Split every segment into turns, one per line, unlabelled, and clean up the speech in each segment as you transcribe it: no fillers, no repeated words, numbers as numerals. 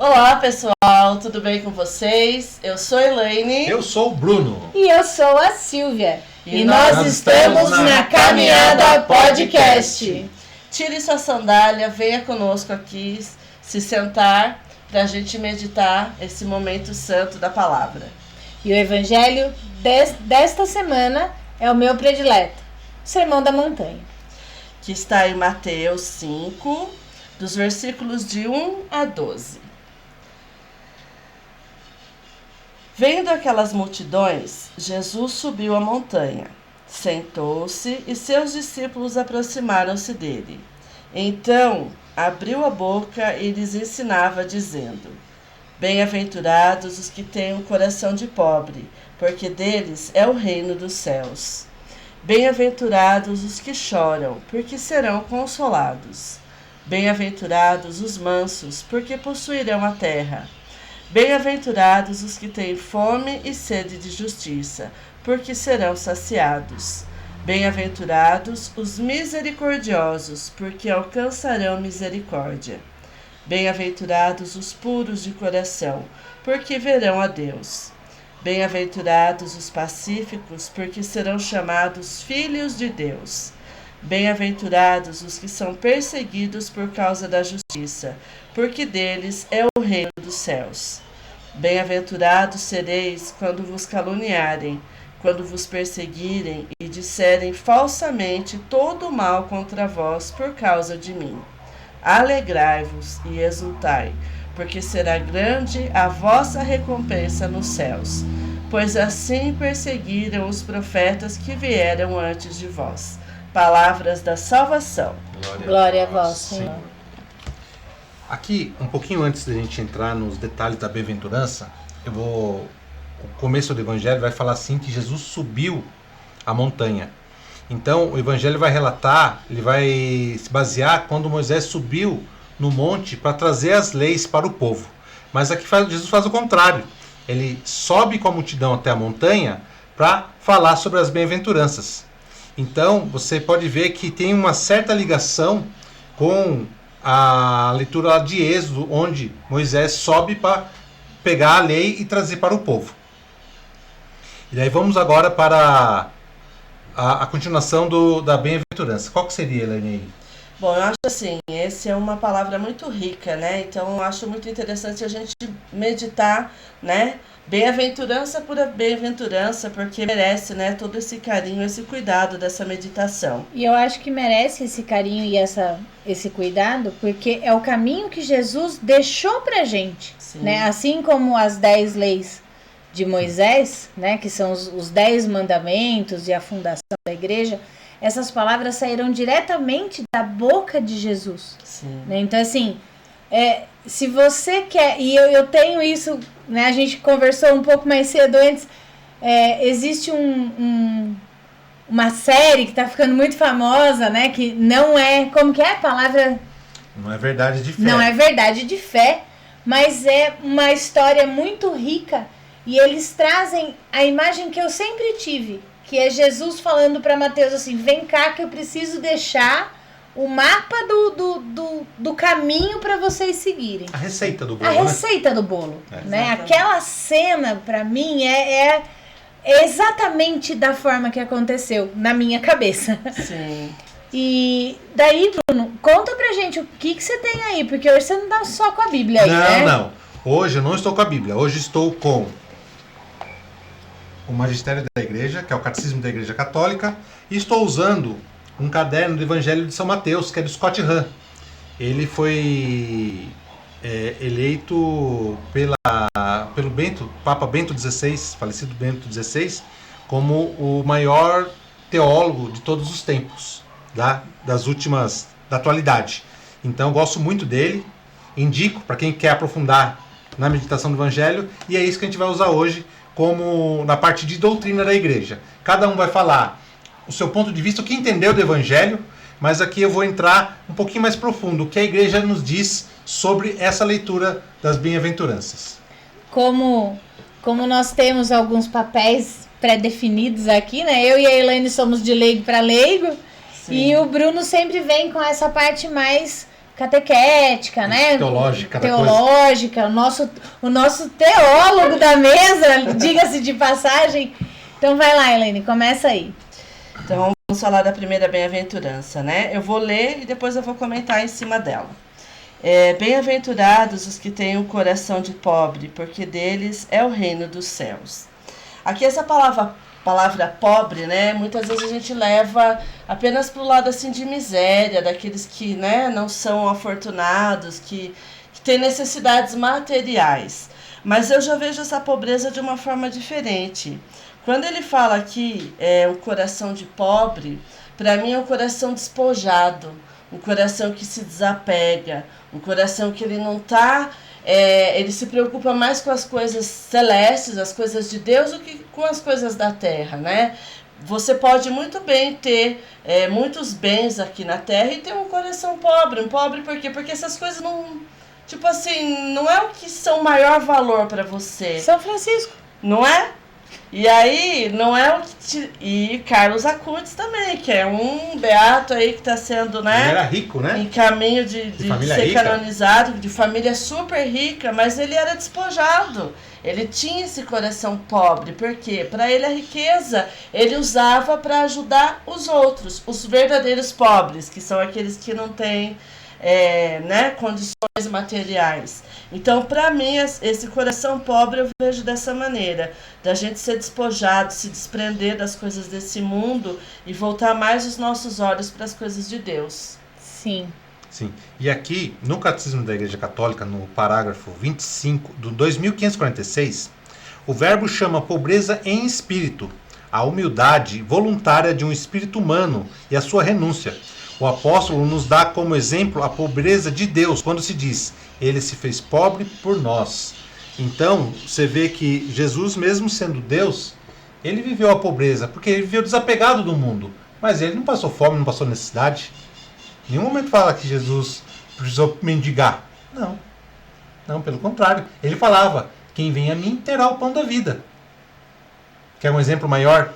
Olá pessoal, tudo bem com vocês? Eu sou a Elaine.
Eu sou o Bruno.
E eu sou a Silvia.
E nós estamos na Caminhada Podcast. Tire sua sandália, venha conosco aqui se sentar para a gente meditar esse momento santo da palavra.
E o evangelho desta semana é o meu predileto, o Sermão da Montanha.
Que está em Mateus 5, dos versículos de 1 a 12. Vendo aquelas multidões, Jesus subiu a montanha, sentou-se e seus discípulos aproximaram-se dele. Então abriu a boca e lhes ensinava, dizendo: Bem-aventurados os que têm um coração de pobre, porque deles é o reino dos céus. Bem-aventurados os que choram, porque serão consolados. Bem-aventurados os mansos, porque possuirão a terra. Bem-aventurados os que têm fome e sede de justiça, porque serão saciados. Bem-aventurados os misericordiosos, porque alcançarão misericórdia. Bem-aventurados os puros de coração, porque verão a Deus. Bem-aventurados os pacíficos, porque serão chamados filhos de Deus. Bem-aventurados os que são perseguidos por causa da justiça, porque deles é o reino dos céus. Bem-aventurados sereis quando vos caluniarem, quando vos perseguirem e disserem falsamente todo o mal contra vós por causa de mim. Alegrai-vos e exultai, porque será grande a vossa recompensa nos céus, pois assim perseguiram os profetas que vieram antes de vós. Palavras da salvação.
Glória a vós, Senhor.
Aqui, um pouquinho antes da gente entrar nos detalhes da bem-aventurança, o começo do evangelho vai falar assim que Jesus subiu a montanha. Então, o evangelho vai relatar, ele vai se basear quando Moisés subiu no monte para trazer as leis para o povo. Mas aqui Jesus faz o contrário. Ele sobe com a multidão até a montanha para falar sobre as bem-aventuranças. Então, você pode ver que tem uma certa ligação com a leitura de Êxodo, onde Moisés sobe para pegar a lei e trazer para o povo. E daí vamos agora para a continuação da bem-aventurança. Qual que seria, Elaine?
Bom, eu acho assim, essa é uma palavra muito rica, né? Então eu acho muito interessante a gente meditar, né? Bem-aventurança por bem-aventurança, porque merece, né, todo esse carinho, esse cuidado dessa meditação.
E eu acho que merece esse carinho e esse cuidado, porque é o caminho que Jesus deixou pra gente, né? Assim como as 10 leis de Moisés, né, que são os 10 mandamentos e a fundação da igreja, essas palavras saíram diretamente da boca de Jesus. Né? Então, assim, se você quer, e eu tenho isso, né, a gente conversou um pouco mais cedo antes, existe uma série que está ficando muito famosa, né, que não é, como que é a palavra?
Não é verdade de fé.
Não é verdade de fé, mas é uma história muito rica, e eles trazem a imagem que eu sempre tive, que é Jesus falando para Mateus assim: vem cá que eu preciso deixar o mapa do caminho para vocês seguirem.
A receita do bolo.
A receita do bolo. Né? Aquela cena, para mim, é exatamente da forma que aconteceu na minha cabeça.
Sim.
E daí, Bruno, conta pra gente o que você tem aí, porque hoje você não tá só com a Bíblia aí, né?
Não. Hoje eu não estou com a Bíblia. Hoje estou com o Magistério da Igreja, que é o Catecismo da Igreja Católica, e estou usando um caderno do Evangelho de São Mateus, que é do Scott Hahn. Ele foi eleito pelo Papa Bento XVI, falecido Bento XVI, como o maior teólogo de todos os tempos, da atualidade. Então eu gosto muito dele, indico para quem quer aprofundar na meditação do Evangelho, e é isso que a gente vai usar hoje como na parte de doutrina da igreja. Cada um vai falar o seu ponto de vista, o que entendeu do Evangelho, mas aqui eu vou entrar um pouquinho mais profundo, o que a igreja nos diz sobre essa leitura das bem-aventuranças.
Como nós temos alguns papéis pré-definidos aqui, né? Eu e a Elaine somos de leigo para leigo. Sim. E o Bruno sempre vem com essa parte mais catequética, né?
Teológica.
O nosso teólogo da mesa, diga-se de passagem. Então vai lá, Elaine, começa aí.
Então vamos falar da primeira bem-aventurança, né? Eu vou ler e depois eu vou comentar em cima dela. Bem-aventurados os que têm o coração de pobre, porque deles é o reino dos céus. Aqui essa palavra pobre, né? Muitas vezes a gente leva apenas para o lado assim de miséria, daqueles que, né, não são afortunados, que têm necessidades materiais. Mas eu já vejo essa pobreza de uma forma diferente. Quando ele fala aqui um coração de pobre, para mim é um coração despojado, um coração que se desapega, um coração que ele não está... ele se preocupa mais com as coisas celestes, as coisas de Deus, do que com as coisas da terra, né? Você pode muito bem ter muitos bens aqui na terra e ter um coração pobre. Um pobre por quê? Porque essas coisas não... Tipo assim, não é o que são maior valor para você.
São Francisco.
Não é? E aí, não é o que... E Carlos Acutis também, que é um beato aí que está sendo, né?
Ele era rico, né?
Em caminho de ser
rica.
Canonizado, de família super rica, mas ele era despojado. Ele tinha esse coração pobre, por quê? Para ele a riqueza ele usava para ajudar os outros, os verdadeiros pobres, que são aqueles que não têm condições materiais. Então, para mim, esse coração pobre eu vejo dessa maneira, da gente ser despojado, se desprender das coisas desse mundo e voltar mais os nossos olhos para as coisas de Deus.
Sim.
Sim. E aqui, no Catecismo da Igreja Católica, no parágrafo 25 do 2546, o verbo chama pobreza em espírito, a humildade voluntária de um espírito humano e a sua renúncia. O apóstolo nos dá como exemplo a pobreza de Deus, quando se diz, ele se fez pobre por nós. Então, você vê que Jesus, mesmo sendo Deus, ele viveu a pobreza, porque ele viveu desapegado do mundo. Mas ele não passou fome, não passou necessidade. Em nenhum momento fala que Jesus precisou mendigar. Não. Não, pelo contrário. Ele falava, quem vem a mim terá o pão da vida. Quer um exemplo maior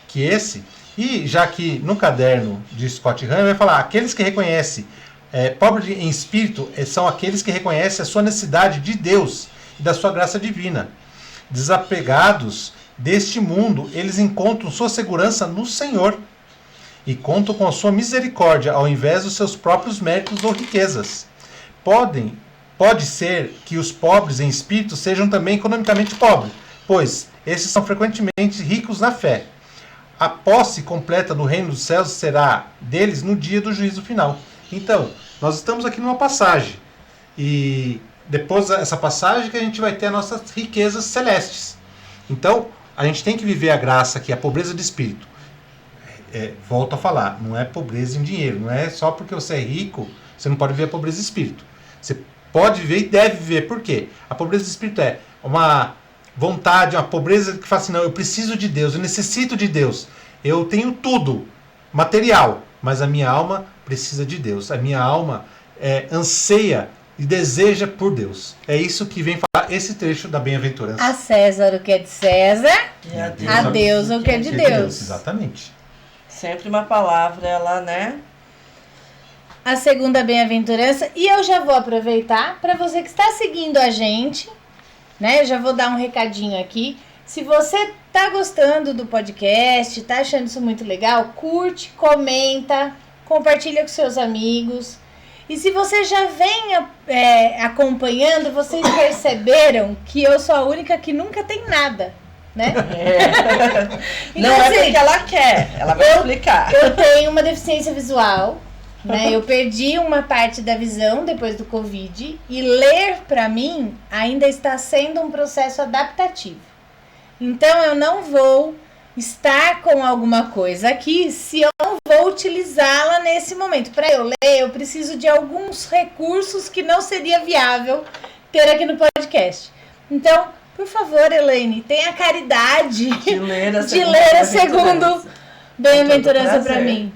que esse? E já que no caderno de Scott Hahn vai falar, aqueles que reconhecem pobre em espírito são aqueles que reconhecem a sua necessidade de Deus e da sua graça divina. Desapegados deste mundo, eles encontram sua segurança no Senhor e contam com a sua misericórdia ao invés dos seus próprios méritos ou riquezas. Pode ser que os pobres em espírito sejam também economicamente pobres, pois esses são frequentemente ricos na fé. A posse completa do reino dos céus será deles no dia do juízo final. Então, nós estamos aqui numa passagem. E depois dessa passagem que a gente vai ter as nossas riquezas celestes. Então, a gente tem que viver a graça aqui, a pobreza de espírito. Volto a falar, não é pobreza em dinheiro. Não é só porque você é rico, você não pode viver a pobreza de espírito. Você pode viver e deve viver. Por quê? A pobreza de espírito é uma vontade, uma pobreza que fala assim, não, eu preciso de Deus, eu necessito de Deus. Eu tenho tudo, material, mas a minha alma precisa de Deus. A minha alma anseia e deseja por Deus. É isso que vem falar esse trecho da bem-aventurança.
A César o que é de César,
E
a Deus o que é de Deus.
Exatamente.
Sempre uma palavra, ela, né?
A segunda bem-aventurança, e eu já vou aproveitar para você que está seguindo a gente, né? Eu já vou dar um recadinho aqui. Se você tá gostando do podcast, tá achando isso muito legal, curte, comenta, compartilha com seus amigos. E se você já vem acompanhando, vocês perceberam que eu sou a única que nunca tem nada, né?
Então, não é porque ela quer, ela vai explicar.
Eu tenho uma deficiência visual, né? Eu perdi uma parte da visão depois do Covid e ler para mim ainda está sendo um processo adaptativo. Então eu não vou estar com alguma coisa aqui se eu não vou utilizá-la nesse momento. Para eu ler, eu preciso de alguns recursos que não seria viável ter aqui no podcast. Então, por favor, Elaine, tenha a caridade de ler a segunda bem-aventurança para mim.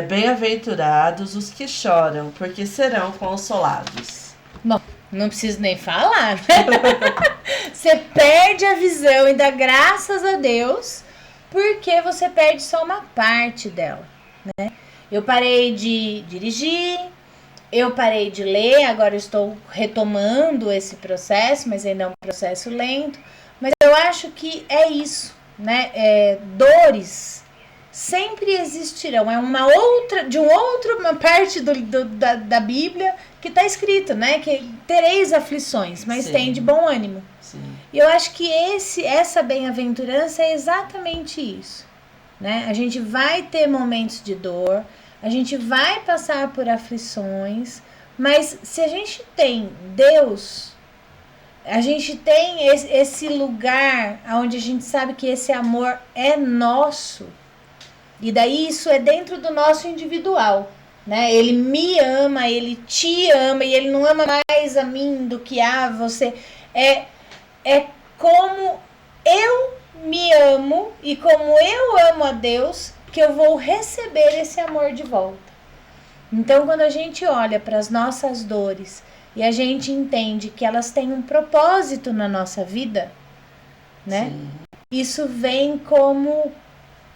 Bem-aventurados os que choram, porque serão consolados.
Bom, não preciso nem falar. Você perde a visão e dá graças a Deus, porque você perde só uma parte dela, né? Eu parei de dirigir, Eu parei de ler, agora estou retomando esse processo, mas ainda é um processo lento. Mas eu acho que é isso, né? Dores sempre existirão. É uma parte da Bíblia que está escrito, né? Que tereis aflições, mas tem de bom ânimo.
Sim.
E eu acho que essa bem-aventurança é exatamente isso, né? A gente vai ter momentos de dor, a gente vai passar por aflições, mas se a gente tem Deus, a gente tem esse lugar onde a gente sabe que esse amor é nosso, e daí isso é dentro do nosso individual, né? Ele me ama, ele te ama, e ele não ama mais a mim do que a você. É como eu me amo e como eu amo a Deus que eu vou receber esse amor de volta. Então, quando a gente olha para as nossas dores e a gente entende que elas têm um propósito na nossa vida, né? Sim. Isso vem como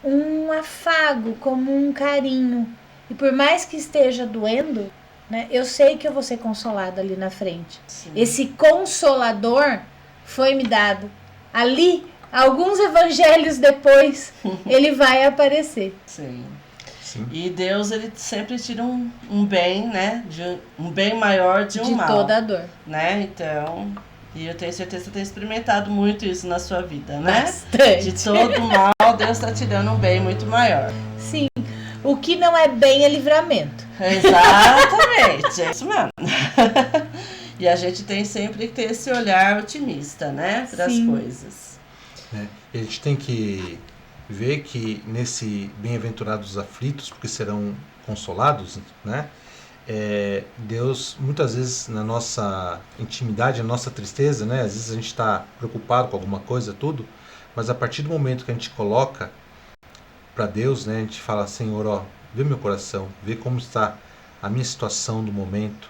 um afago, como um carinho. E por mais que esteja doendo, né, eu sei que eu vou ser consolada ali na frente. Sim. Esse consolador foi me dado. Ali, alguns evangelhos depois, ele vai aparecer.
Sim. Sim. E Deus, ele sempre tira um bem, né? Um bem maior de um mal.
De toda a dor.
Né? Então, e eu tenho certeza que você tem experimentado muito isso na sua vida, né?
Bastante.
De todo mal, Deus está tirando um bem muito maior.
Sim. O que não é bem é livramento.
Exatamente. É isso mesmo. E a gente tem sempre que ter esse olhar otimista, né? Para as coisas.
A gente tem que ver que nesse bem-aventurados aflitos, porque serão consolados, né? Deus, muitas vezes, na nossa intimidade, na nossa tristeza, né? Às vezes a gente está preocupado com alguma coisa, tudo, mas a partir do momento que a gente coloca para Deus, né? A gente fala, Senhor, ó, vê meu coração, vê como está a minha situação do momento.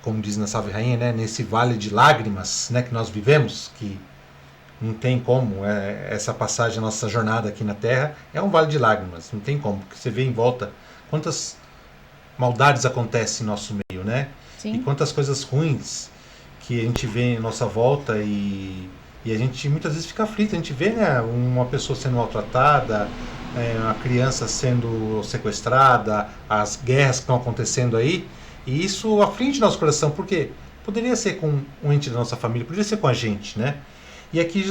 Como diz na Salve Rainha, né? Nesse vale de lágrimas, né? Que nós vivemos, que não tem como, essa passagem, a nossa jornada aqui na Terra é um vale de lágrimas, não tem como, porque você vê em volta quantas maldades acontecem em nosso meio, né? Sim. E quantas coisas ruins que a gente vê em nossa volta e a gente muitas vezes fica aflito, a gente vê, né, uma pessoa sendo maltratada, uma criança sendo sequestrada, as guerras que estão acontecendo aí, e isso aflige nosso coração, porque poderia ser com um ente da nossa família, poderia ser com a gente, né? E aqui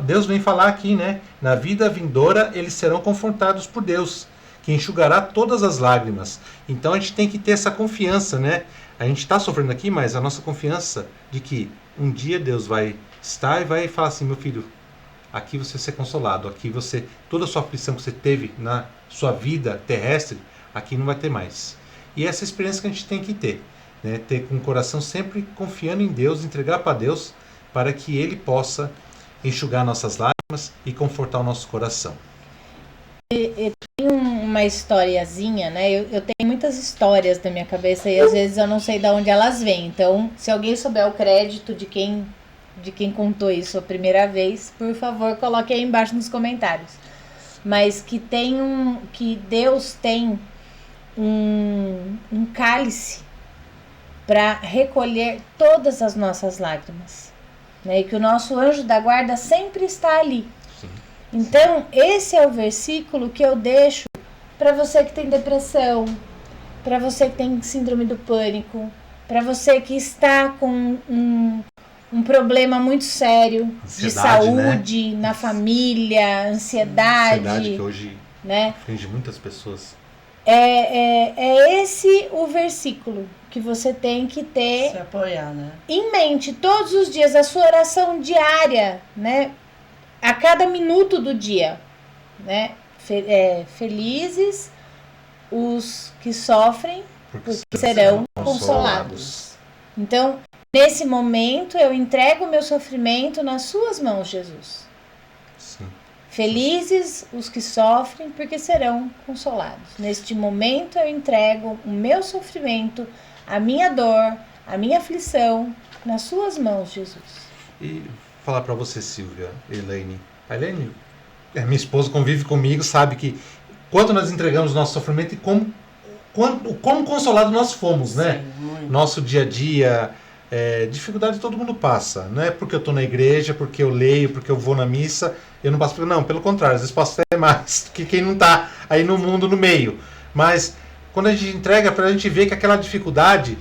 Deus vem falar aqui, né? Na vida vindoura eles serão confortados por Deus, que enxugará todas as lágrimas. Então a gente tem que ter essa confiança, né? A gente está sofrendo aqui, mas a nossa confiança de que um dia Deus vai estar e vai falar assim, meu filho, aqui você vai ser consolado, aqui você, toda a sua aflição que você teve na sua vida terrestre, aqui não vai ter mais. E essa experiência que a gente tem que ter, né? Ter com o coração sempre confiando em Deus, entregar para Deus, para que Ele possa enxugar nossas lágrimas e confortar o nosso coração.
Eu tenho uma historiazinha, né? Eu tenho muitas histórias na minha cabeça e às vezes eu não sei de onde elas vêm. Então, se alguém souber o crédito de quem contou isso a primeira vez, por favor, coloque aí embaixo nos comentários. Mas que Deus tem um cálice para recolher todas as nossas lágrimas, né? E que o nosso anjo da guarda sempre está ali. Sim. Então, esse é o versículo que eu deixo para você que tem depressão, para você que tem síndrome do pânico, para você que está com um problema muito sério de saúde, né? Na família, ansiedade
que hoje, né, aflige muitas pessoas.
É esse o versículo que você tem que ter,
se apoiar, né,
em mente todos os dias, a sua oração diária, né? A cada minuto do dia, né? Felizes os que sofrem, porque serão consolados. Então, nesse momento, eu entrego o meu sofrimento nas suas mãos, Jesus.
Sim.
Felizes os que sofrem, porque serão consolados. Neste momento, eu entrego o meu sofrimento, a minha dor, a minha aflição, nas suas mãos, Jesus.
E falar para você, Silvia, Elaine. A Elaine, minha esposa, convive comigo, sabe que quando nós entregamos o nosso sofrimento e como como consolados nós fomos, né?
Sim, muito.
Nosso dia a dia, dificuldade todo mundo passa. Não é porque eu estou na igreja, porque eu leio, porque eu vou na missa, eu não passo por... Não, pelo contrário, às vezes posso até mais do que quem não está aí no mundo, no meio. Mas quando a gente entrega, para a gente ver que aquela dificuldade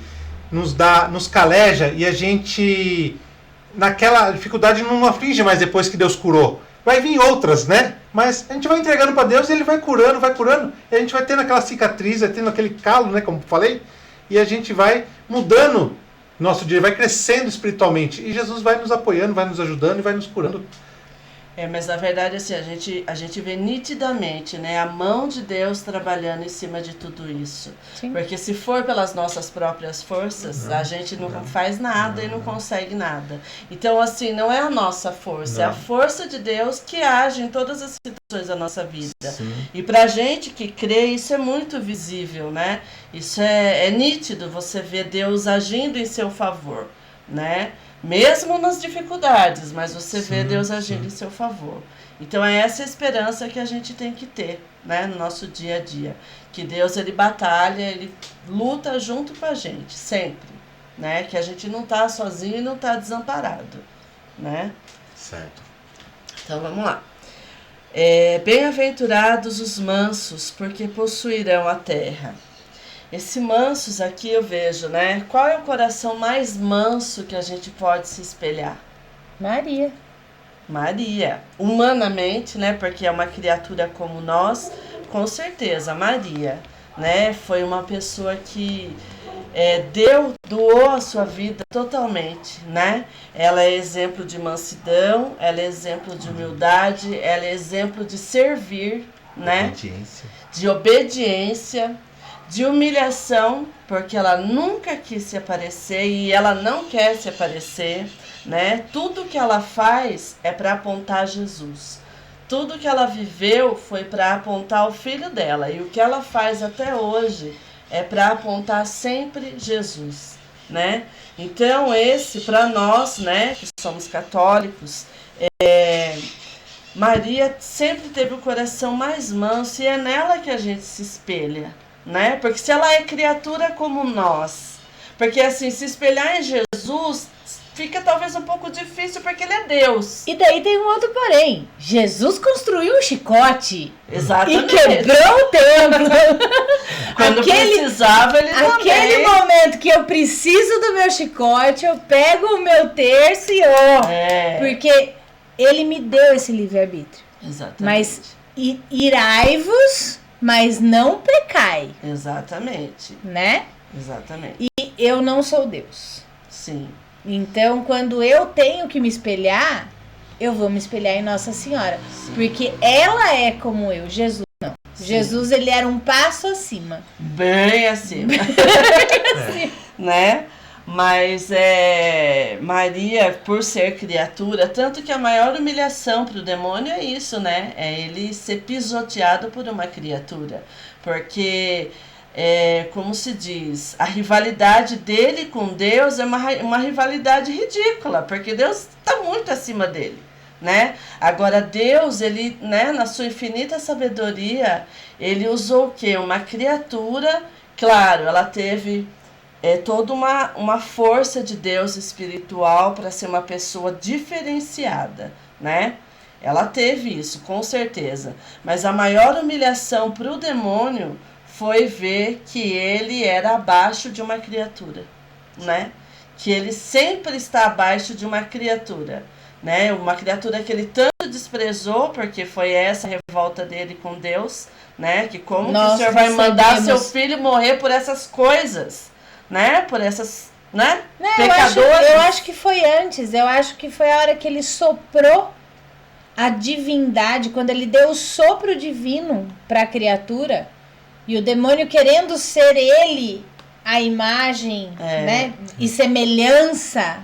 nos caleja e a gente, naquela dificuldade, não aflige mais depois que Deus curou. Vai vir outras, né? Mas a gente vai entregando para Deus e Ele vai curando, e a gente vai tendo aquela cicatriz, vai tendo aquele calo, né? Como falei, e a gente vai mudando nosso dia, vai crescendo espiritualmente. E Jesus vai nos apoiando, vai nos ajudando e vai nos curando.
Mas na verdade, assim, a gente vê nitidamente, né, a mão de Deus trabalhando em cima de tudo isso.
Sim.
Porque se for pelas nossas próprias forças, a gente não faz nada e não consegue nada. Então, assim, não é a nossa força, é a força de Deus que age em todas as situações da nossa vida.
Sim.
E pra gente que crê, isso é muito visível, né? Isso é nítido, você vê Deus agindo em seu favor, né? Mesmo nas dificuldades, mas você vê Deus agindo em seu favor. Então é essa esperança que a gente tem que ter, né, no nosso dia a dia. Que Deus, Ele batalha, Ele luta junto com a gente, sempre. Né? Que a gente não está sozinho e não está desamparado. Né?
Certo.
Então vamos lá. Bem-aventurados os mansos, porque possuirão a terra. Esse mansos aqui eu vejo, né? Qual é o coração mais manso que a gente pode se espelhar?
Maria.
Maria. Humanamente, né? Porque é uma criatura como nós, com certeza, Maria, né? Foi uma pessoa que doou a sua vida totalmente, né? Ela é exemplo de mansidão, ela é exemplo de humildade, ela é exemplo de servir, né?
Obediência.
De obediência, de humilhação, porque ela nunca quis se aparecer e ela não quer se aparecer, né? Tudo que ela faz é para apontar Jesus. Tudo que ela viveu foi para apontar o filho dela. E o que ela faz até hoje é para apontar sempre Jesus, né? Então, para nós, né, que somos católicos, Maria sempre teve o coração mais manso e é nela que a gente se espelha, né? Porque se ela é criatura como nós, porque assim, se espelhar em Jesus fica talvez um pouco difícil porque ele é Deus.
E daí tem um outro porém. Jesus construiu um chicote.
Exatamente.
E quebrou o templo.
Quando precisava, ele também.
Aquele momento que eu preciso do meu chicote, eu pego o meu terço e porque ele me deu esse livre-arbítrio.
Exatamente.
Mas irai-vos, mas não pecai.
Exatamente.
Né?
Exatamente.
E eu não sou Deus.
Sim.
Então, quando eu tenho que me espelhar, eu vou me espelhar em Nossa Senhora. Sim. Porque ela é como eu, Jesus não. Sim. Jesus, ele era um passo acima.
Bem acima. Né? Mas Maria, por ser criatura, tanto que a maior humilhação para o demônio é isso, né? É ele ser pisoteado por uma criatura. Porque... como se diz, a rivalidade dele com Deus é uma rivalidade ridícula, porque Deus está muito acima dele, né? Agora Deus, ele, né, na sua infinita sabedoria, ele usou o quê? Uma criatura, claro, ela teve toda uma força de Deus espiritual para ser uma pessoa diferenciada, né? Ela teve isso, com certeza, mas a maior humilhação para o demônio foi ver que ele era abaixo de uma criatura, né? Que ele sempre está abaixo de uma criatura, né? Uma criatura que ele tanto desprezou, porque foi essa revolta dele com Deus, né? Que como que o Senhor vai mandar seu filho morrer por essas coisas, né? Por essas, né? Pecadores.
Eu acho que foi antes, eu acho que foi a hora que ele soprou a divindade, quando ele deu o sopro divino para a criatura. E o demônio querendo ser ele, a imagem, né, e semelhança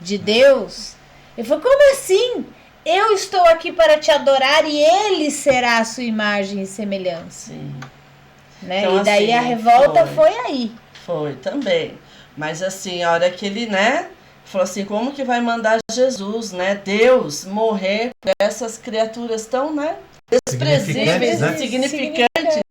de Deus. Ele falou, como assim? Eu estou aqui para te adorar e ele será a sua imagem e semelhança.
Sim.
Né?
Então,
e daí a revolta foi aí.
Foi também. Mas assim, a hora que ele, né, falou assim, como que vai mandar Jesus, né, Deus, morrer por essas criaturas tão, né, desprezíveis,
significantes,
insignificantes,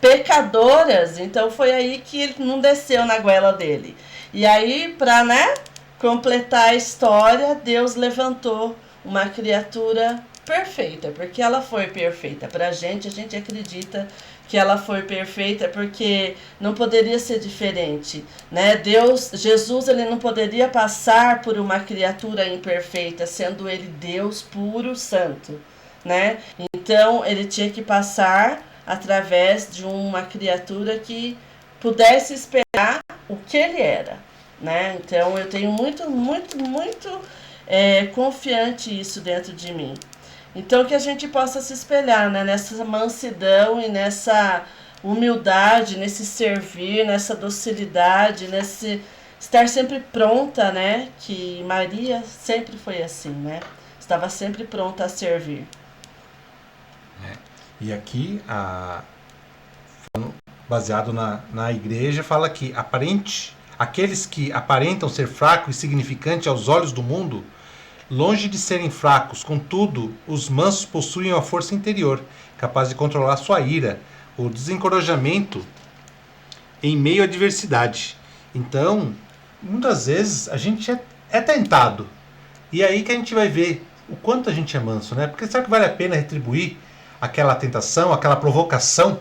pecadoras, então foi aí que ele não desceu na goela dele. E aí, para, né, completar a história, Deus levantou uma criatura perfeita, porque ela foi perfeita. Pra gente, a gente acredita que ela foi perfeita porque não poderia ser diferente, né? Jesus, ele não poderia passar por uma criatura imperfeita, sendo ele Deus puro, santo, né? Então, ele tinha que passar através de uma criatura que pudesse esperar o que ele era, né? Então, eu tenho muito confiante isso dentro de mim. Então, que a gente possa se espelhar, né, nessa mansidão e nessa humildade, nesse servir, nessa docilidade, nesse estar sempre pronta, né? Que Maria sempre foi assim, né? Estava sempre pronta a servir.
E aqui, baseado na igreja, fala que aqueles que aparentam ser fracos e insignificantes aos olhos do mundo, longe de serem fracos, contudo, os mansos possuem uma força interior, capaz de controlar sua ira, o desencorajamento em meio à adversidade. Então, muitas vezes, a gente é tentado. E aí que a gente vai ver o quanto a gente é manso, né? Porque será que vale a pena retribuir aquela tentação, aquela provocação?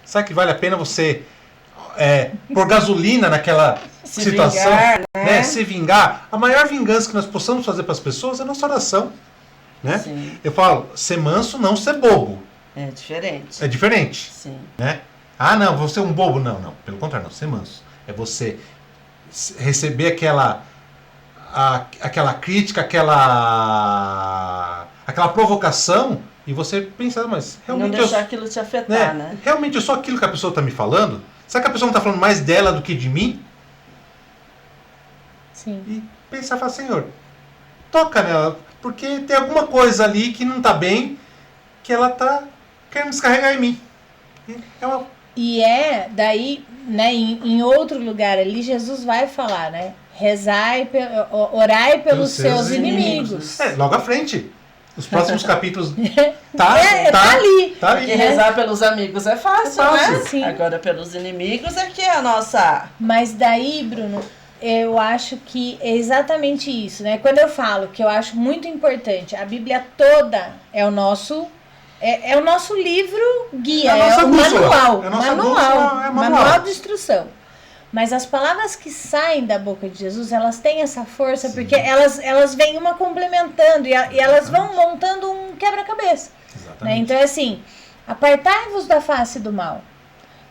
Será que vale a pena você pôr gasolina naquela situação,
vingar, né?
Se vingar? A maior vingança que nós possamos fazer para as pessoas é a nossa oração, né?
Sim.
Eu falo, ser manso, não ser bobo.
É diferente.
É diferente.
Sim.
Né? Ah, não, vou ser um bobo. Não. Pelo contrário, não. Ser manso. É você receber aquela crítica, aquela provocação e você pensar, mas realmente...
Não deixar aquilo te afetar, né?
Realmente eu sou aquilo que a pessoa está me falando? Será que a pessoa não está falando mais dela do que de mim?
Sim.
E pensar, falar, Senhor, toca nela, porque tem alguma coisa ali que não está bem, que ela está querendo descarregar em mim.
E daí, né, em outro lugar ali, Jesus vai falar, né? Orai pelos seus inimigos.
Logo à frente. Os próximos capítulos
tá ali.
Tá ali.
Porque rezar pelos amigos é fácil, né?
Sim.
Agora pelos inimigos é que é a nossa...
Mas daí, Bruno, eu acho que é exatamente isso, né? Quando eu falo que eu acho muito importante, a Bíblia toda é o nosso... É o nosso livro guia, é o manual. Manual de instrução. Mas as palavras que saem da boca de Jesus, elas têm essa força, sim, porque elas vêm uma complementando e elas vão montando um quebra-cabeça. Né? Então é assim, apartai-vos da face do mal.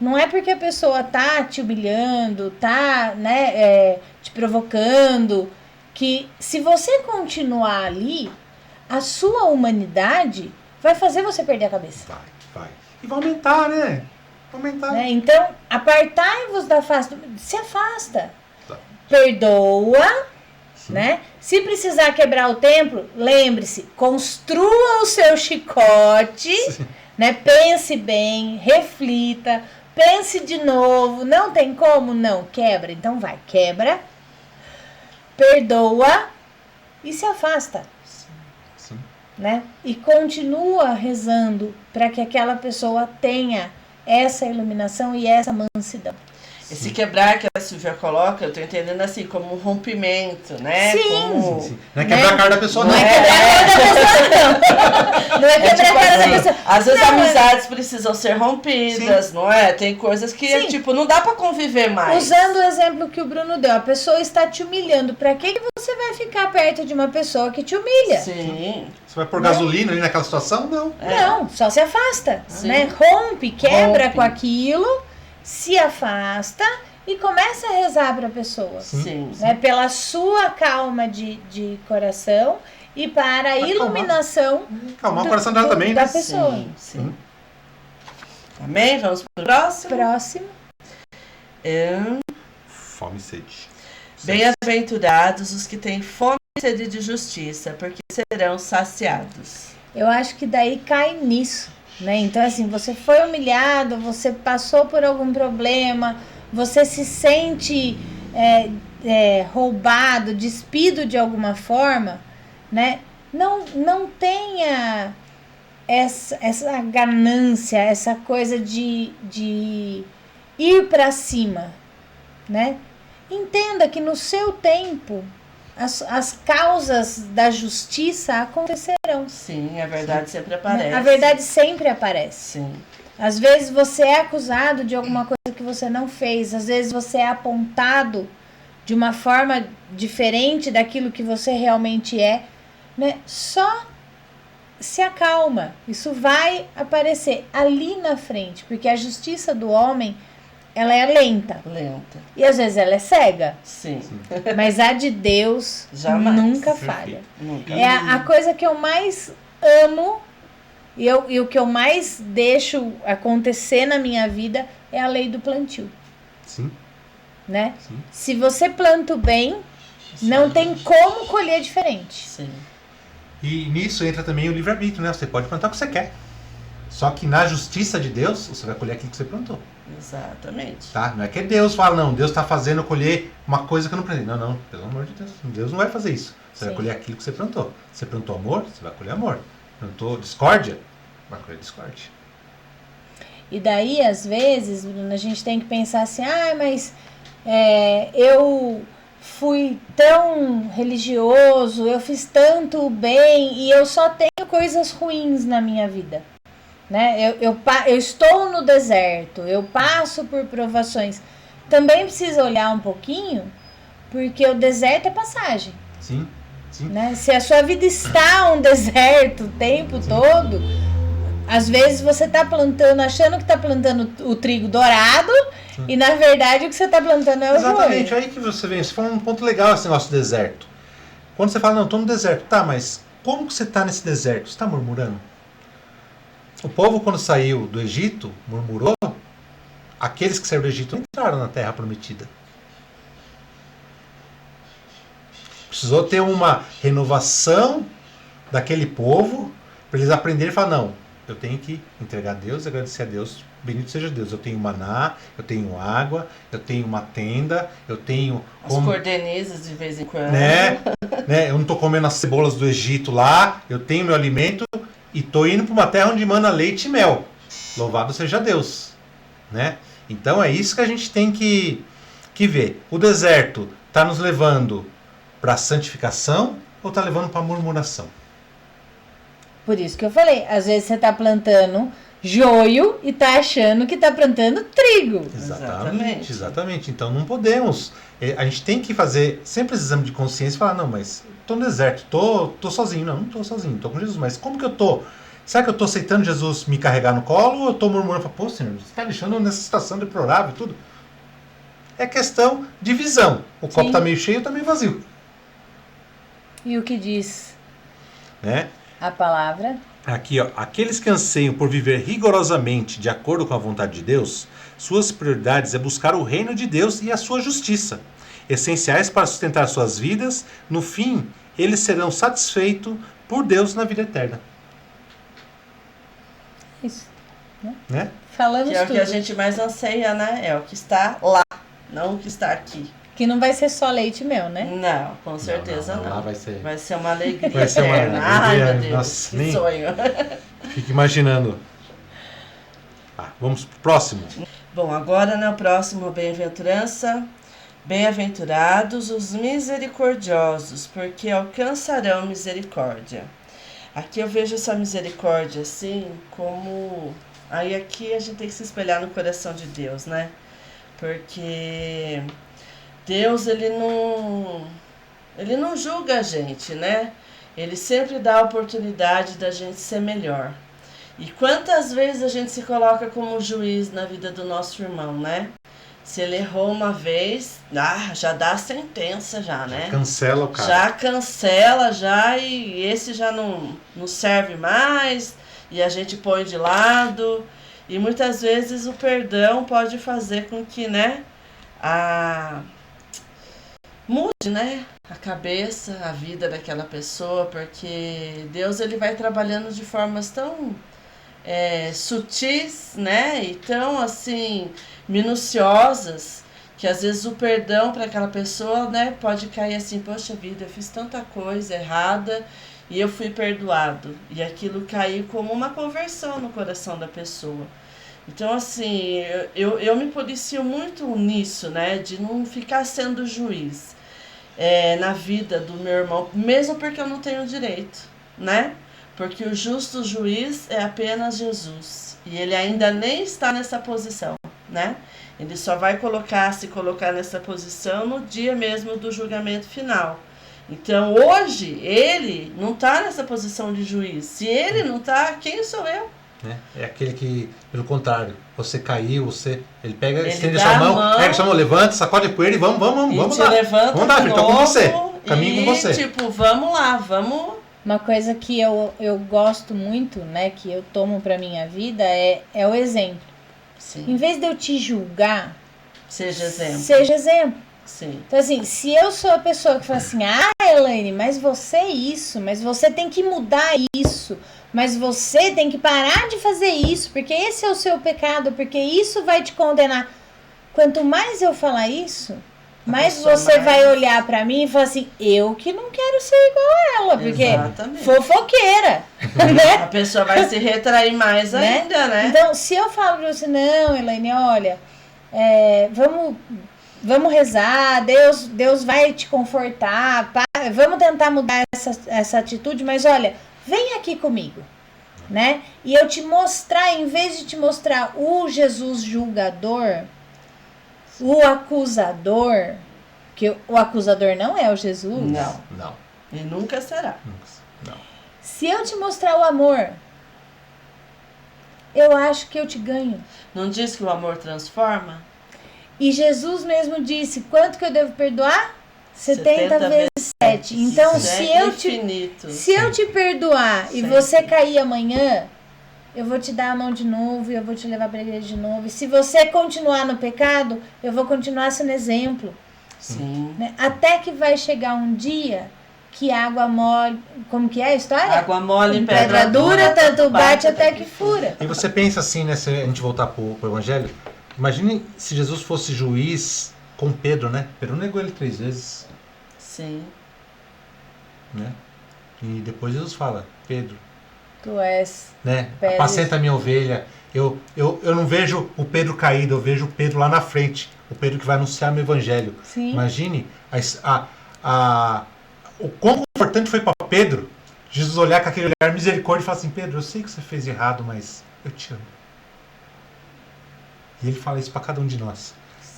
Não é porque a pessoa tá te humilhando, tá, né, te provocando, que se você continuar ali, a sua humanidade vai fazer você perder a cabeça.
Vai. E vai aumentar, né?
Né? Então, apartai-vos da face, se afasta, perdoa, né? Se precisar quebrar o templo, lembre-se, construa o seu chicote, né? Pense bem, reflita, pense de novo, não tem como? Não, quebra, então vai, quebra, perdoa e se afasta.
Sim.
Né? E continua rezando para que aquela pessoa tenha essa iluminação e essa mansidão.
Esse quebrar que a Silvia coloca, eu tô entendendo assim, como um rompimento, né?
Sim.
Como,
sim. Não é quebrar a cara da pessoa, não.
Não é quebrar a cara da pessoa, não. Não é quebrar a cara da pessoa.
Às vezes amizades precisam ser rompidas, sim, não é? Tem coisas que, tipo, não dá pra conviver mais.
Usando o exemplo que o Bruno deu, a pessoa está te humilhando. Pra que você vai ficar perto de uma pessoa que te humilha?
Sim.
Você vai pôr gasolina ali naquela situação? Não.
Não, só se afasta, né? Rompe, quebra com aquilo, se afasta e começa a rezar para a pessoa.
Sim.
Né? Pela sua calma de coração e para a iluminação
calmar o coração dela também,
da
né?
pessoa.
Sim. Amém? Vamos para o próximo?
Próximo.
Fome e sede.
Bem-aventurados os que têm fome e sede de justiça, porque serão saciados.
Eu acho que daí cai nisso. Né? Então, assim, você foi humilhado, você passou por algum problema, você se sente roubado, despido de alguma forma, né? Não tenha essa ganância, essa coisa de ir para cima, né? Entenda que no seu tempo as causas da justiça acontecerão.
Sim, a verdade sempre aparece.
A verdade sempre aparece.
Sim.
Às vezes você é acusado de alguma coisa que você não fez. Às vezes você é apontado de uma forma diferente daquilo que você realmente é, né? Só se acalma. Isso vai aparecer ali na frente, porque a justiça do homem, ela é lenta. E às vezes ela é cega.
Sim.
Mas a de Deus
jamais
nunca falha.
Nunca.
É a coisa que eu mais amo e o que eu mais deixo acontecer na minha vida é a lei do plantio.
Sim.
Né?
Sim.
Se você planta o bem, não tem como colher diferente.
Sim.
E nisso entra também o livre-arbítrio, né? Você pode plantar o que você quer. Só que na justiça de Deus, você vai colher aquilo que você plantou.
Exatamente.
Tá? Não é que Deus fala, não, Deus está fazendo eu colher uma coisa que eu não plantei. Não, não, pelo amor de Deus. Deus não vai fazer isso. Você vai colher aquilo que você plantou. Você plantou amor, você vai colher amor. Plantou discórdia, vai colher discórdia.
E daí, às vezes, a gente tem que pensar assim, mas eu fui tão religioso, eu fiz tanto bem e eu só tenho coisas ruins na minha vida. Né? Eu estou no deserto, eu passo por provações. Também precisa olhar um pouquinho, porque o deserto é passagem.
Sim, sim.
Né? Se a sua vida está um deserto o tempo todo, às vezes você está plantando, achando que está plantando o trigo dourado, e na verdade o que você está plantando é o joio.
Exatamente, aí que você vem, você fala um ponto legal esse negócio do deserto. Quando você fala, não, estou no deserto, tá, mas como que você está nesse deserto? Você está murmurando? O povo, quando saiu do Egito, murmurou. Aqueles que saíram do Egito não entraram na Terra Prometida. Precisou ter uma renovação daquele povo para eles aprenderem e falar, não, eu tenho que entregar a Deus, agradecer a Deus, bendito seja Deus. Eu tenho maná, eu tenho água, eu tenho uma tenda, eu tenho...
As cordenizas de vez em quando.
Né? Eu não estou comendo as cebolas do Egito lá, eu tenho meu alimento... E tô indo para uma terra onde mana leite e mel. Louvado seja Deus. Né? Então é isso que a gente tem que ver. O deserto está nos levando para a santificação ou está levando para a murmuração?
Por isso que eu falei. Às vezes você está plantando joio e está achando que está plantando trigo.
Exatamente. Então não podemos. A gente tem que fazer sempre esse exame de consciência e falar, não, mas estou no deserto, tô sozinho. Não estou sozinho, estou com Jesus. Mas como que eu estou? Será que eu estou aceitando Jesus me carregar no colo ou eu estou murmurando? Pô, Senhor, você está deixando nessa situação deplorável e tudo? É questão de visão. O copo está meio cheio ou está meio vazio.
E o que diz
né?
a palavra?
Aqui, ó, aqueles que anseiam por viver rigorosamente de acordo com a vontade de Deus, suas prioridades é buscar o reino de Deus e a sua justiça, essenciais para sustentar suas vidas. No fim, eles serão satisfeitos por Deus na vida eterna.
Isso.
Né?
Falamos
que é
tudo.
o que a gente mais anseia, né? É o que está lá, não o que está aqui.
Que não vai ser só leite e mel, né?
Não, com certeza não.
Lá vai ser
uma alegria.
Vai ser uma alegria.
Ai, meu Deus,
nossa,
que
nem...
sonho.
Fica imaginando. Vamos pro próximo.
Bom, agora no próximo bem-aventurança. Bem-aventurados os misericordiosos, porque alcançarão misericórdia. Aqui eu vejo essa misericórdia assim como... Aí aqui a gente tem que se espelhar no coração de Deus, né? Porque Deus, ele não julga a gente, né? Ele sempre dá a oportunidade da gente ser melhor. E quantas vezes a gente se coloca como juiz na vida do nosso irmão, né? Se ele errou uma vez, já dá a sentença já, né?
Já cancela o cara.
Já cancela, e esse já não serve mais, e a gente põe de lado. E muitas vezes o perdão pode fazer com que, né, mude, né, a cabeça, a vida daquela pessoa, porque Deus, ele vai trabalhando de formas tão sutis, né, e tão, assim, minuciosas, que às vezes o perdão para aquela pessoa, né, pode cair assim, poxa vida, eu fiz tanta coisa errada e eu fui perdoado. E aquilo caiu como uma conversão no coração da pessoa. Então, assim, eu me policio muito nisso, né? De não ficar sendo juiz na vida do meu irmão, mesmo porque eu não tenho direito, né? Porque o justo juiz é apenas Jesus. E ele ainda nem está nessa posição, né? Ele só vai se colocar nessa posição no dia mesmo do julgamento final. Então, hoje, ele não está nessa posição de juiz. Se ele não está, quem sou eu?
É aquele que, pelo contrário, você caiu, ele pega,
Ele
estende
dá
a sua
a
mão, pega a sua mão, levanta, sacode a poeira e vamos
te
lá.
levanta
Vamos lá,
de
filho, tô com
novo
você. Caminho com você.
tipo, vamos lá, vamos...
Uma coisa que eu gosto muito, né, que eu tomo pra minha vida é o exemplo.
Sim.
Em vez de eu te julgar,
Seja exemplo.
seja exemplo.
Sim.
Então, assim, se eu sou a pessoa que fala assim, Elaine, mas você é isso, mas você tem que mudar isso, mas você tem que parar de fazer isso, porque esse é o seu pecado, porque isso vai te condenar. Quanto mais eu falar isso, mais você vai olhar pra mim e falar assim, eu que não quero ser igual a ela, porque
Exatamente.
Fofoqueira, né?
A pessoa vai se retrair mais ainda, né?
Então, se eu falo pra você, não, Elaine, olha, vamos rezar, Deus vai te confortar, vamos tentar mudar essa atitude, mas olha, vem aqui comigo, né? E eu te mostrar, em vez de te mostrar o Jesus julgador, o acusador, que o acusador não é o Jesus.
Não. E nunca será.
Não.
Se eu te mostrar o amor, eu acho que eu te ganho.
Não diz que o amor transforma?
E Jesus mesmo disse, quanto que eu devo perdoar? 70 vezes 7. Então,
infinito.
se eu te perdoar e você cair amanhã, eu vou te dar a mão de novo, eu vou te levar para a igreja de novo. E se você continuar no pecado, eu vou continuar sendo exemplo.
Sim.
Né? Até que vai chegar um dia que água mole... Como que é a história?
Água mole em
pedra dura, tanto bate até que fura.
E você pensa assim, né? Se a gente voltar pro Evangelho, imagine se Jesus fosse juiz com Pedro, né? Pedro negou ele 3 vezes.
Sim.
Né? E depois Jesus fala, Pedro,
Tu és...
né? Apacenta a minha ovelha. Eu não vejo o Pedro caído, eu vejo o Pedro lá na frente. O Pedro que vai anunciar meu evangelho.
Sim.
Imagine o quão importante foi para Pedro Jesus olhar com aquele olhar misericórdia e falar assim, Pedro, eu sei que você fez errado, mas eu te amo. E ele fala isso para cada um de nós.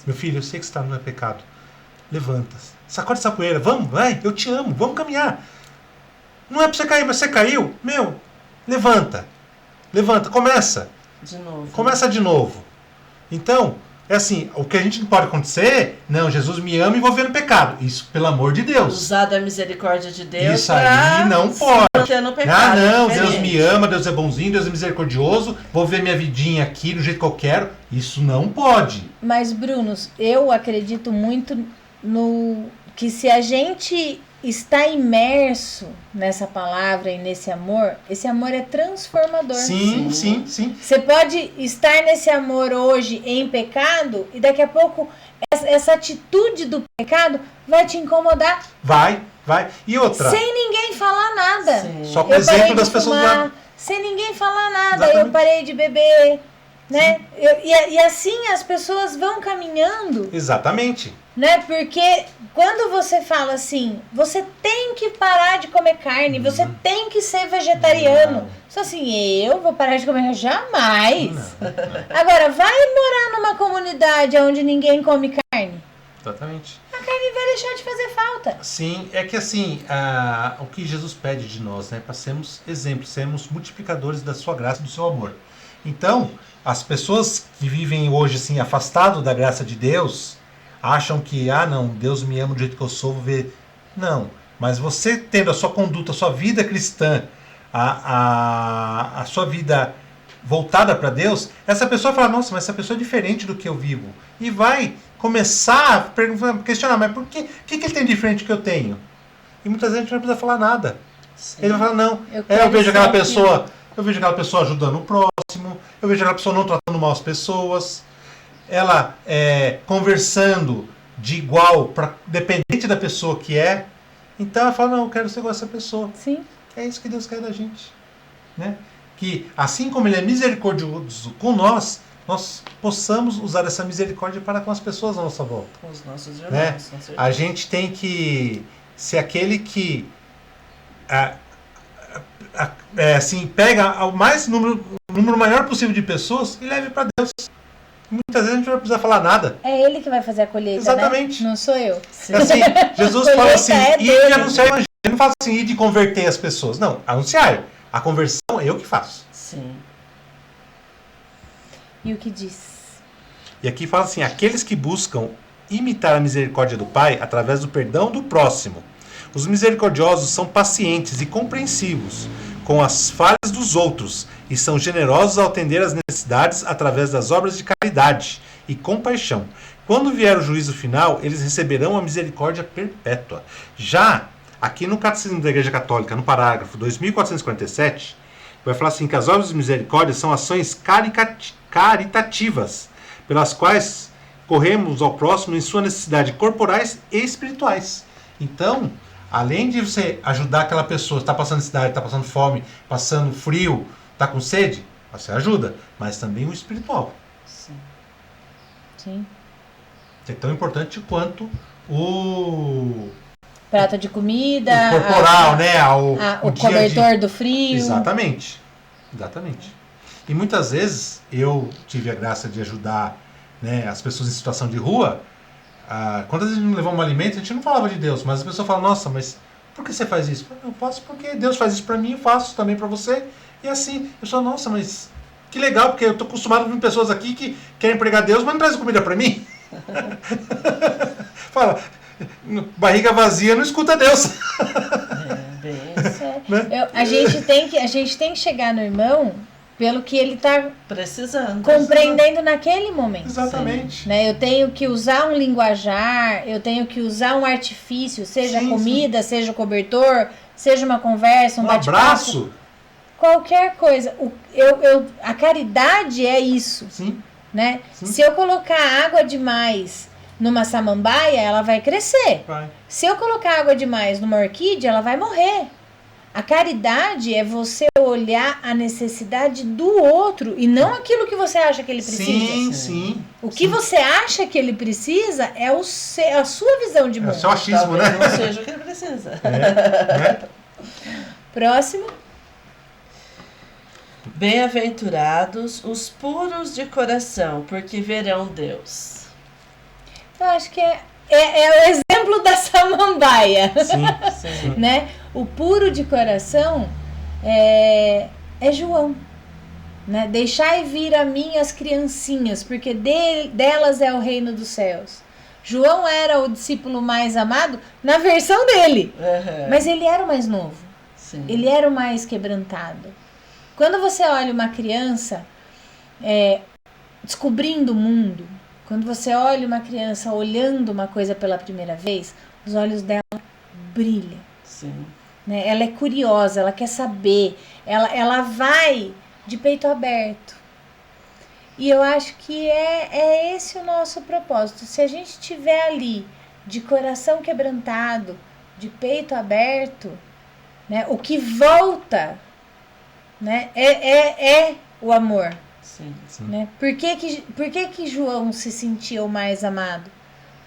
Meu filho, eu sei que você está no pecado. Levanta. Sacode essa poeira. Vamos, vai, eu te amo, vamos caminhar. Não é para você cair, mas você caiu. Meu, levanta. Levanta, começa.
De novo.
Começa de novo. Então, é assim, o que a gente não pode acontecer, não, Jesus me ama e vou ver no pecado. Isso, pelo amor de Deus.
Usar da misericórdia de Deus.
Isso aí não pode.
No pecado,
não, Deus me ama, Deus é bonzinho, Deus é misericordioso, vou ver minha vidinha aqui do jeito que eu quero. Isso não pode.
Mas, Bruno, eu acredito muito no que se a gente está imerso nessa palavra e nesse amor, esse amor é transformador.
Sim.
Você pode estar nesse amor hoje em pecado e daqui a pouco essa atitude do pecado vai te incomodar.
Vai. E outra?
Sem ninguém falar nada.
Sim.
Só com o exemplo das pessoas lá.
Sem ninguém falar nada.
Exatamente.
Eu parei de beber, né? E assim as pessoas vão caminhando.
Exatamente.
Né? Porque quando você fala assim, você tem que parar de comer carne, você tem que ser vegetariano. Só assim, eu vou parar de comer jamais.
Não.
Agora, vai morar numa comunidade onde ninguém come carne.
Exatamente.
A carne vai deixar de fazer falta.
Sim, é que assim, o que Jesus pede de nós, né, para sermos exemplos, sermos multiplicadores da sua graça e do seu amor. Então, as pessoas que vivem hoje assim, afastado da graça de Deus, acham que, não, Deus me ama do jeito que eu sou, vou ver. Não, mas você tendo a sua conduta, a sua vida cristã, a sua vida voltada para Deus, essa pessoa fala, nossa, mas essa pessoa é diferente do que eu vivo. E vai começar a questionar, mas por que ele tem diferente do que eu tenho? E muitas vezes a gente não precisa falar nada. Sim. Ele vai falar, não, eu vejo aquela pessoa ajudando o próximo, eu vejo aquela pessoa não tratando mal as pessoas, ela conversando de igual, dependente da pessoa que é. Então ela fala, não, eu quero ser igual a essa pessoa.
Sim.
É isso que Deus quer da gente, né? Que assim como Ele é misericordioso com nós possamos usar essa misericórdia para com as pessoas à nossa volta.
Com os nossos irmãos,
né?
com certeza.
A gente tem que ser aquele que assim, pega o número maior possível de pessoas e leve para Deus. Muitas vezes a gente não vai precisar falar nada.
É Ele que vai fazer a colheita,
exatamente.
Né? Não sou eu.
Assim, Jesus fala assim, ide anunciar o evangelho. Ele não fala assim, ide converter as pessoas. Não, anunciar. A conversão é eu que faço.
Sim.
E o que diz?
E aqui fala assim, aqueles que buscam imitar a misericórdia do Pai através do perdão do próximo. Os misericordiosos são pacientes e compreensivos com as falhas dos outros e são generosos ao atender às necessidades através das obras de caridade e compaixão. Quando vier o juízo final, eles receberão a misericórdia perpétua. Já aqui no Catecismo da Igreja Católica, no parágrafo 2447, vai falar assim que as obras de misericórdia são ações caritativas, pelas quais corremos ao próximo em suas necessidades corporais e espirituais. Então, além de você ajudar aquela pessoa que está passando necessidade, está passando fome, passando frio, está com sede, você ajuda, mas também o espiritual.
Sim.
Sim.
É tão importante quanto o
prato de comida,
o corporal, né?
O cobertor do frio.
Exatamente. E muitas vezes eu tive a graça de ajudar, né, as pessoas em situação de rua. Quando a gente não levava um alimento, a gente não falava de Deus, mas a pessoa fala, nossa, mas por que você faz isso? Eu faço porque Deus faz isso pra mim, eu faço também pra você. E assim, eu falo, nossa, mas que legal, porque eu tô acostumado com pessoas aqui que querem pregar Deus, mas não trazem comida pra mim. Fala, barriga vazia não escuta Deus.
Né? A gente tem que chegar no irmão pelo que ele está
precisando,
compreendendo naquele momento.
Exatamente.
Né? Eu tenho que usar um linguajar, eu tenho que usar um artifício, seja comida, seja cobertor, seja uma conversa, um bate-papo.
Abraço.
Qualquer coisa. A caridade é isso.
Sim.
Né?
Sim.
Se eu colocar água demais numa samambaia, ela vai crescer.
Vai.
Se eu colocar água demais numa orquídea, ela vai morrer. A caridade é você olhar a necessidade do outro e não aquilo que você acha que ele precisa.
Sim.
O que você acha que ele precisa é a sua visão de mundo.
É o seu achismo, né?
Não seja o que ele precisa.
Próximo.
Bem-aventurados os puros de coração, porque verão Deus.
Eu acho que é o exemplo da samambaia.
Sim.
Né? O puro de coração é João. Né? Deixai vir a mim as criancinhas, porque delas é o reino dos céus. João era o discípulo mais amado na versão dele. Mas ele era o mais novo.
Sim.
Ele era o mais quebrantado. Quando você olha uma criança descobrindo o mundo, quando você olha uma criança olhando uma coisa pela primeira vez, os olhos dela brilham.
Sim.
Né? Ela é curiosa, ela quer saber, ela vai de peito aberto. E eu acho que é esse o nosso propósito. Se a gente estiver ali de coração quebrantado, de peito aberto, né? O que volta, né? é o amor.
Sim.
Né? Por que João se sentia o mais amado?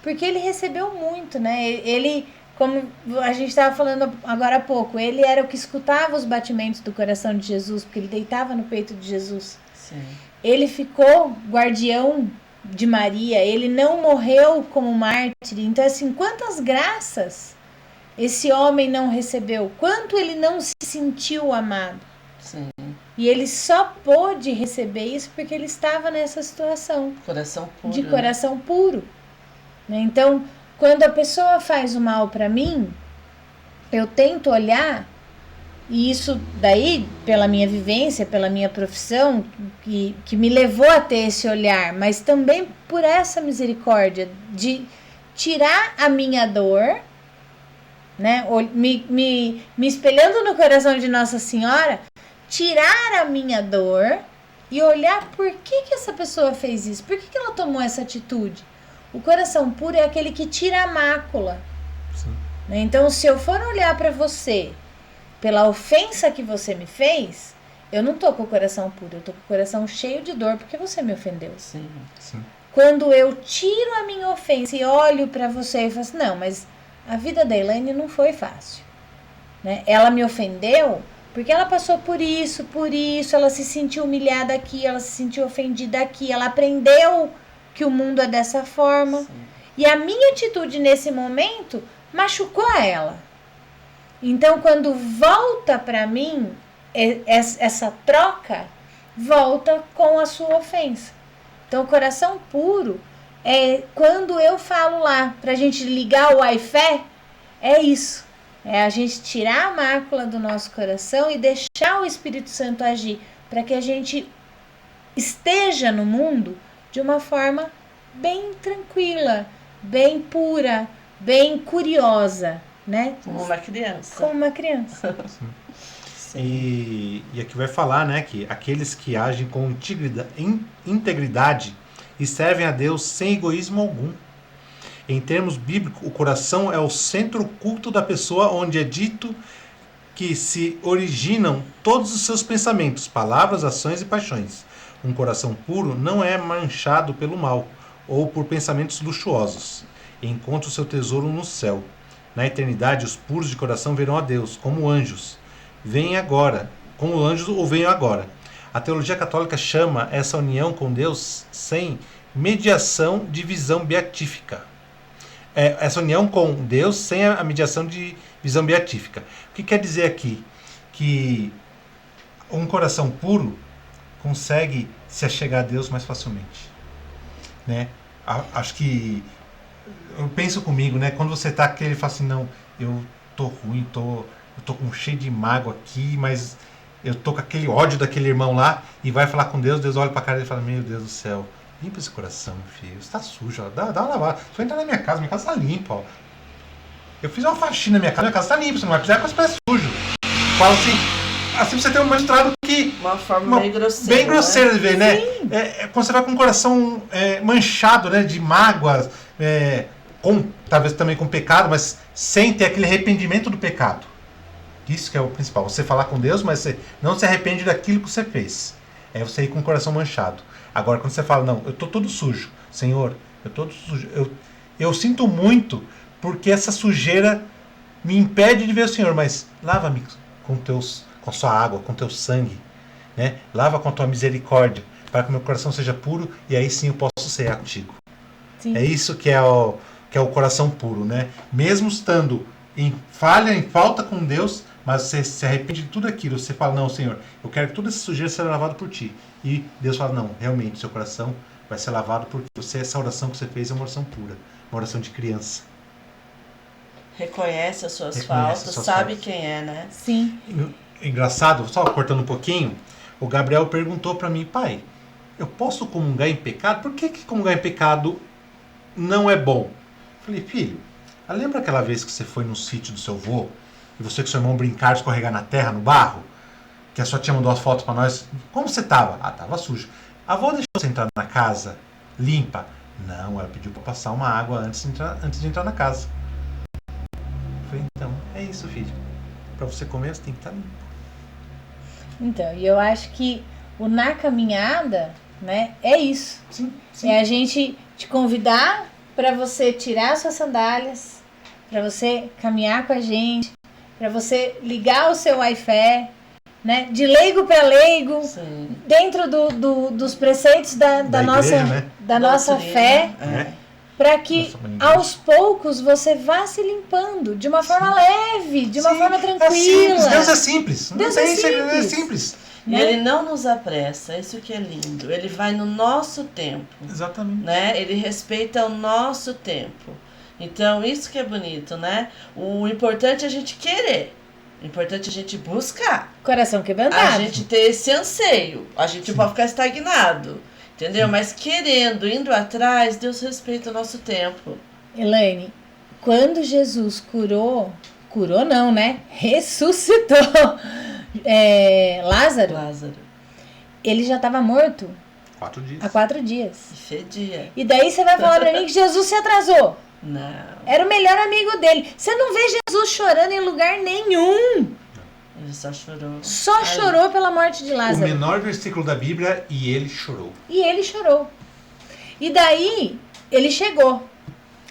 Porque ele recebeu muito, né? Ele, como a gente estava falando agora há pouco, ele era o que escutava os batimentos do coração de Jesus, porque ele deitava no peito de Jesus.
Sim.
Ele ficou guardião de Maria, ele não morreu como mártir. Então, assim, quantas graças esse homem não recebeu? Quanto ele não se sentiu amado?
Sim.
E ele só pôde receber isso porque ele estava nessa situação.
Coração puro.
De coração puro. Né? Então, quando a pessoa faz o mal para mim, eu tento olhar, e isso daí, pela minha vivência, pela minha profissão, que me levou a ter esse olhar, mas também por essa misericórdia de tirar a minha dor, né? Me espelhando no coração de Nossa Senhora, tirar a minha dor e olhar por que essa pessoa fez isso, por que ela tomou essa atitude. O coração puro é aquele que tira a mácula. Né? Então, se eu for olhar para você pela ofensa que você me fez, eu não tô com o coração puro, eu tô com o coração cheio de dor porque você me ofendeu.
Sim.
Quando eu tiro a minha ofensa e olho pra você e falo assim, não, mas a vida da Elaine não foi fácil. Né? Ela me ofendeu porque ela passou por isso, ela se sentiu humilhada aqui, ela se sentiu ofendida aqui, ela aprendeu que o mundo é dessa forma. Sim. E a minha atitude nesse momento machucou a ela. Então, quando volta pra mim, essa troca volta com a sua ofensa. Então, o coração puro é quando eu falo lá, pra gente ligar o Wi-Fi, é isso. É a gente tirar a mácula do nosso coração e deixar o Espírito Santo agir, para que a gente esteja no mundo de uma forma bem tranquila, bem pura, bem curiosa, né?
Como uma criança.
Como uma criança.
E aqui vai falar, né, que aqueles que agem com integridade e servem a Deus sem egoísmo algum. Em termos bíblicos, o coração é o centro oculto da pessoa, onde é dito que se originam todos os seus pensamentos, palavras, ações e paixões. Um coração puro não é manchado pelo mal ou por pensamentos luxuosos. Encontra o seu tesouro no céu. Na eternidade, os puros de coração verão a Deus, como anjos. Vem agora, como anjos ou venham agora. A teologia católica chama essa união com Deus sem mediação de visão beatífica. Essa união com Deus sem a mediação de visão beatífica. O que quer dizer aqui? Que um coração puro consegue se achegar a Deus mais facilmente. Né? Acho que... Eu penso comigo, né? Quando você tá aquele, fala assim, não, eu tô ruim, eu tô com cheio de mágoa aqui, mas eu tô com aquele ódio daquele irmão lá, e vai falar com Deus, Deus olha pra cara e fala, meu Deus do céu, limpa esse coração, filho, está sujo, ó, dá uma lavada, você vai entrar na minha casa tá limpa, ó. Eu fiz uma faxina na minha casa tá limpa, você não vai precisar com os pés sujos. Fala assim você tem um mestrado que...
Uma forma bem grosseira.
Bem grosseira de ver, né? Quando você vai com o coração manchado, né, de mágoas, talvez também com pecado, mas sem ter aquele arrependimento do pecado. Isso que é o principal. Você falar com Deus, mas você não se arrepende daquilo que você fez. É você ir com o coração manchado. Agora, quando você fala, não, eu estou todo sujo. Senhor, eu estou todo sujo. Eu sinto muito porque essa sujeira me impede de ver o Senhor, mas lava-me com a sua água, com teu sangue. Né? Lava com a tua misericórdia, para que o meu coração seja puro e aí sim eu posso cear contigo. Sim. É isso que é o coração puro, né? Mesmo estando em falta com Deus, mas você se arrepende de tudo aquilo. Você fala, não, Senhor, eu quero que toda essa sujeira seja lavada por ti. E Deus fala, não, realmente, seu coração vai ser lavado por você. Essa oração que você fez é uma oração pura, uma oração de criança.
Reconhece as suas faltas, sabe quem é, né?
Sim.
Engraçado, só cortando um pouquinho, o Gabriel perguntou para mim, pai, eu posso comungar em pecado? Por que comungar em pecado não é bom? Eu falei, filho, lembra aquela vez que você foi no sítio do seu avô e você com seu irmão brincaram, escorregar na terra, no barro? Que a sua tia mandou as fotos para nós. Como você tava? Tava sujo. A avó deixou você entrar na casa limpa? Não, ela pediu para passar uma água antes de entrar na casa. Eu falei, então, é isso, filho. Para você comer, você tem que estar limpo.
Então, e eu acho que o Na Caminhada, né, é isso.
Sim, sim.
É a gente te convidar para você tirar suas sandálias, para você caminhar com a gente, para você ligar o seu Wi-Fi, né, de leigo para leigo, sim, dentro dos preceitos da nossa, igreja, né? Da nossa fé, para que aos poucos você vá se limpando de uma forma leve, de uma forma tranquila.
Simples. Deus é simples.
Deus é simples.
Né? Ele não nos apressa, isso que é lindo. Ele vai no nosso tempo.
Exatamente.
Né? Ele respeita o nosso tempo. Então, isso que é bonito, né? O importante é a gente querer. O importante é a gente buscar.
Coração quebrantado.
A gente ter esse anseio. A gente não pode ficar estagnado. Entendeu? Sim. Mas querendo, indo atrás, Deus respeita o nosso tempo.
Elaine, quando Jesus curou não, né? Ressuscitou Lázaro. Ele já estava morto
4 dias.
Há 4 dias.
Fedia.
E daí você vai falar pra mim que Jesus se atrasou.
Não.
Era o melhor amigo dele. Você não vê Jesus chorando em lugar nenhum.
Ele só chorou.
Só chorou pela morte de
O
Lázaro.
menor versículo da Bíblia, e ele chorou.
E ele chorou. E daí, ele chegou.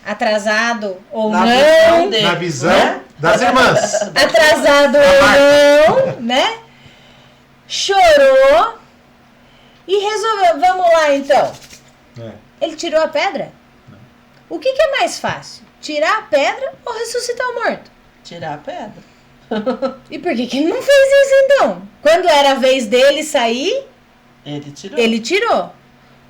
Atrasado ou
Na
não.
visão dele,
Na visão
né?
das irmãs.
Atrasado ou não, né? Chorou. E resolveu. Vamos lá, então.
É.
Ele tirou a pedra? O que é mais fácil? Tirar a pedra ou ressuscitar o morto?
Tirar a pedra.
E por que ele não fez isso então? Quando era a vez dele sair,
Ele tirou.
ele tirou.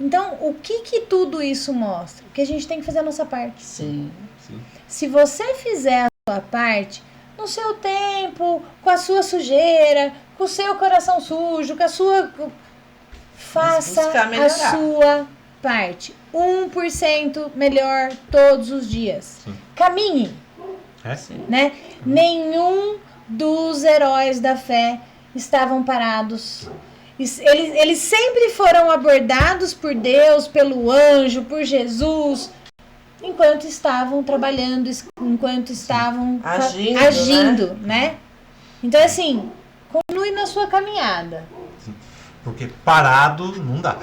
Então, o que tudo isso mostra? Que a gente tem que fazer a nossa parte.
Sim.
Sim.
Se você fizer a sua parte, no seu tempo, com a sua sujeira, com o seu coração sujo, com a sua... Faça
buscar
a
melhorar.
sua parte. 1% melhor todos os dias.
Sim.
Caminhe,
É?
né? Nenhum dos heróis da fé estavam parados. Eles sempre foram abordados por Deus, pelo anjo, por Jesus, enquanto estavam trabalhando, enquanto estavam agindo, né? Então, assim, continue na sua caminhada.
Porque parado não dá.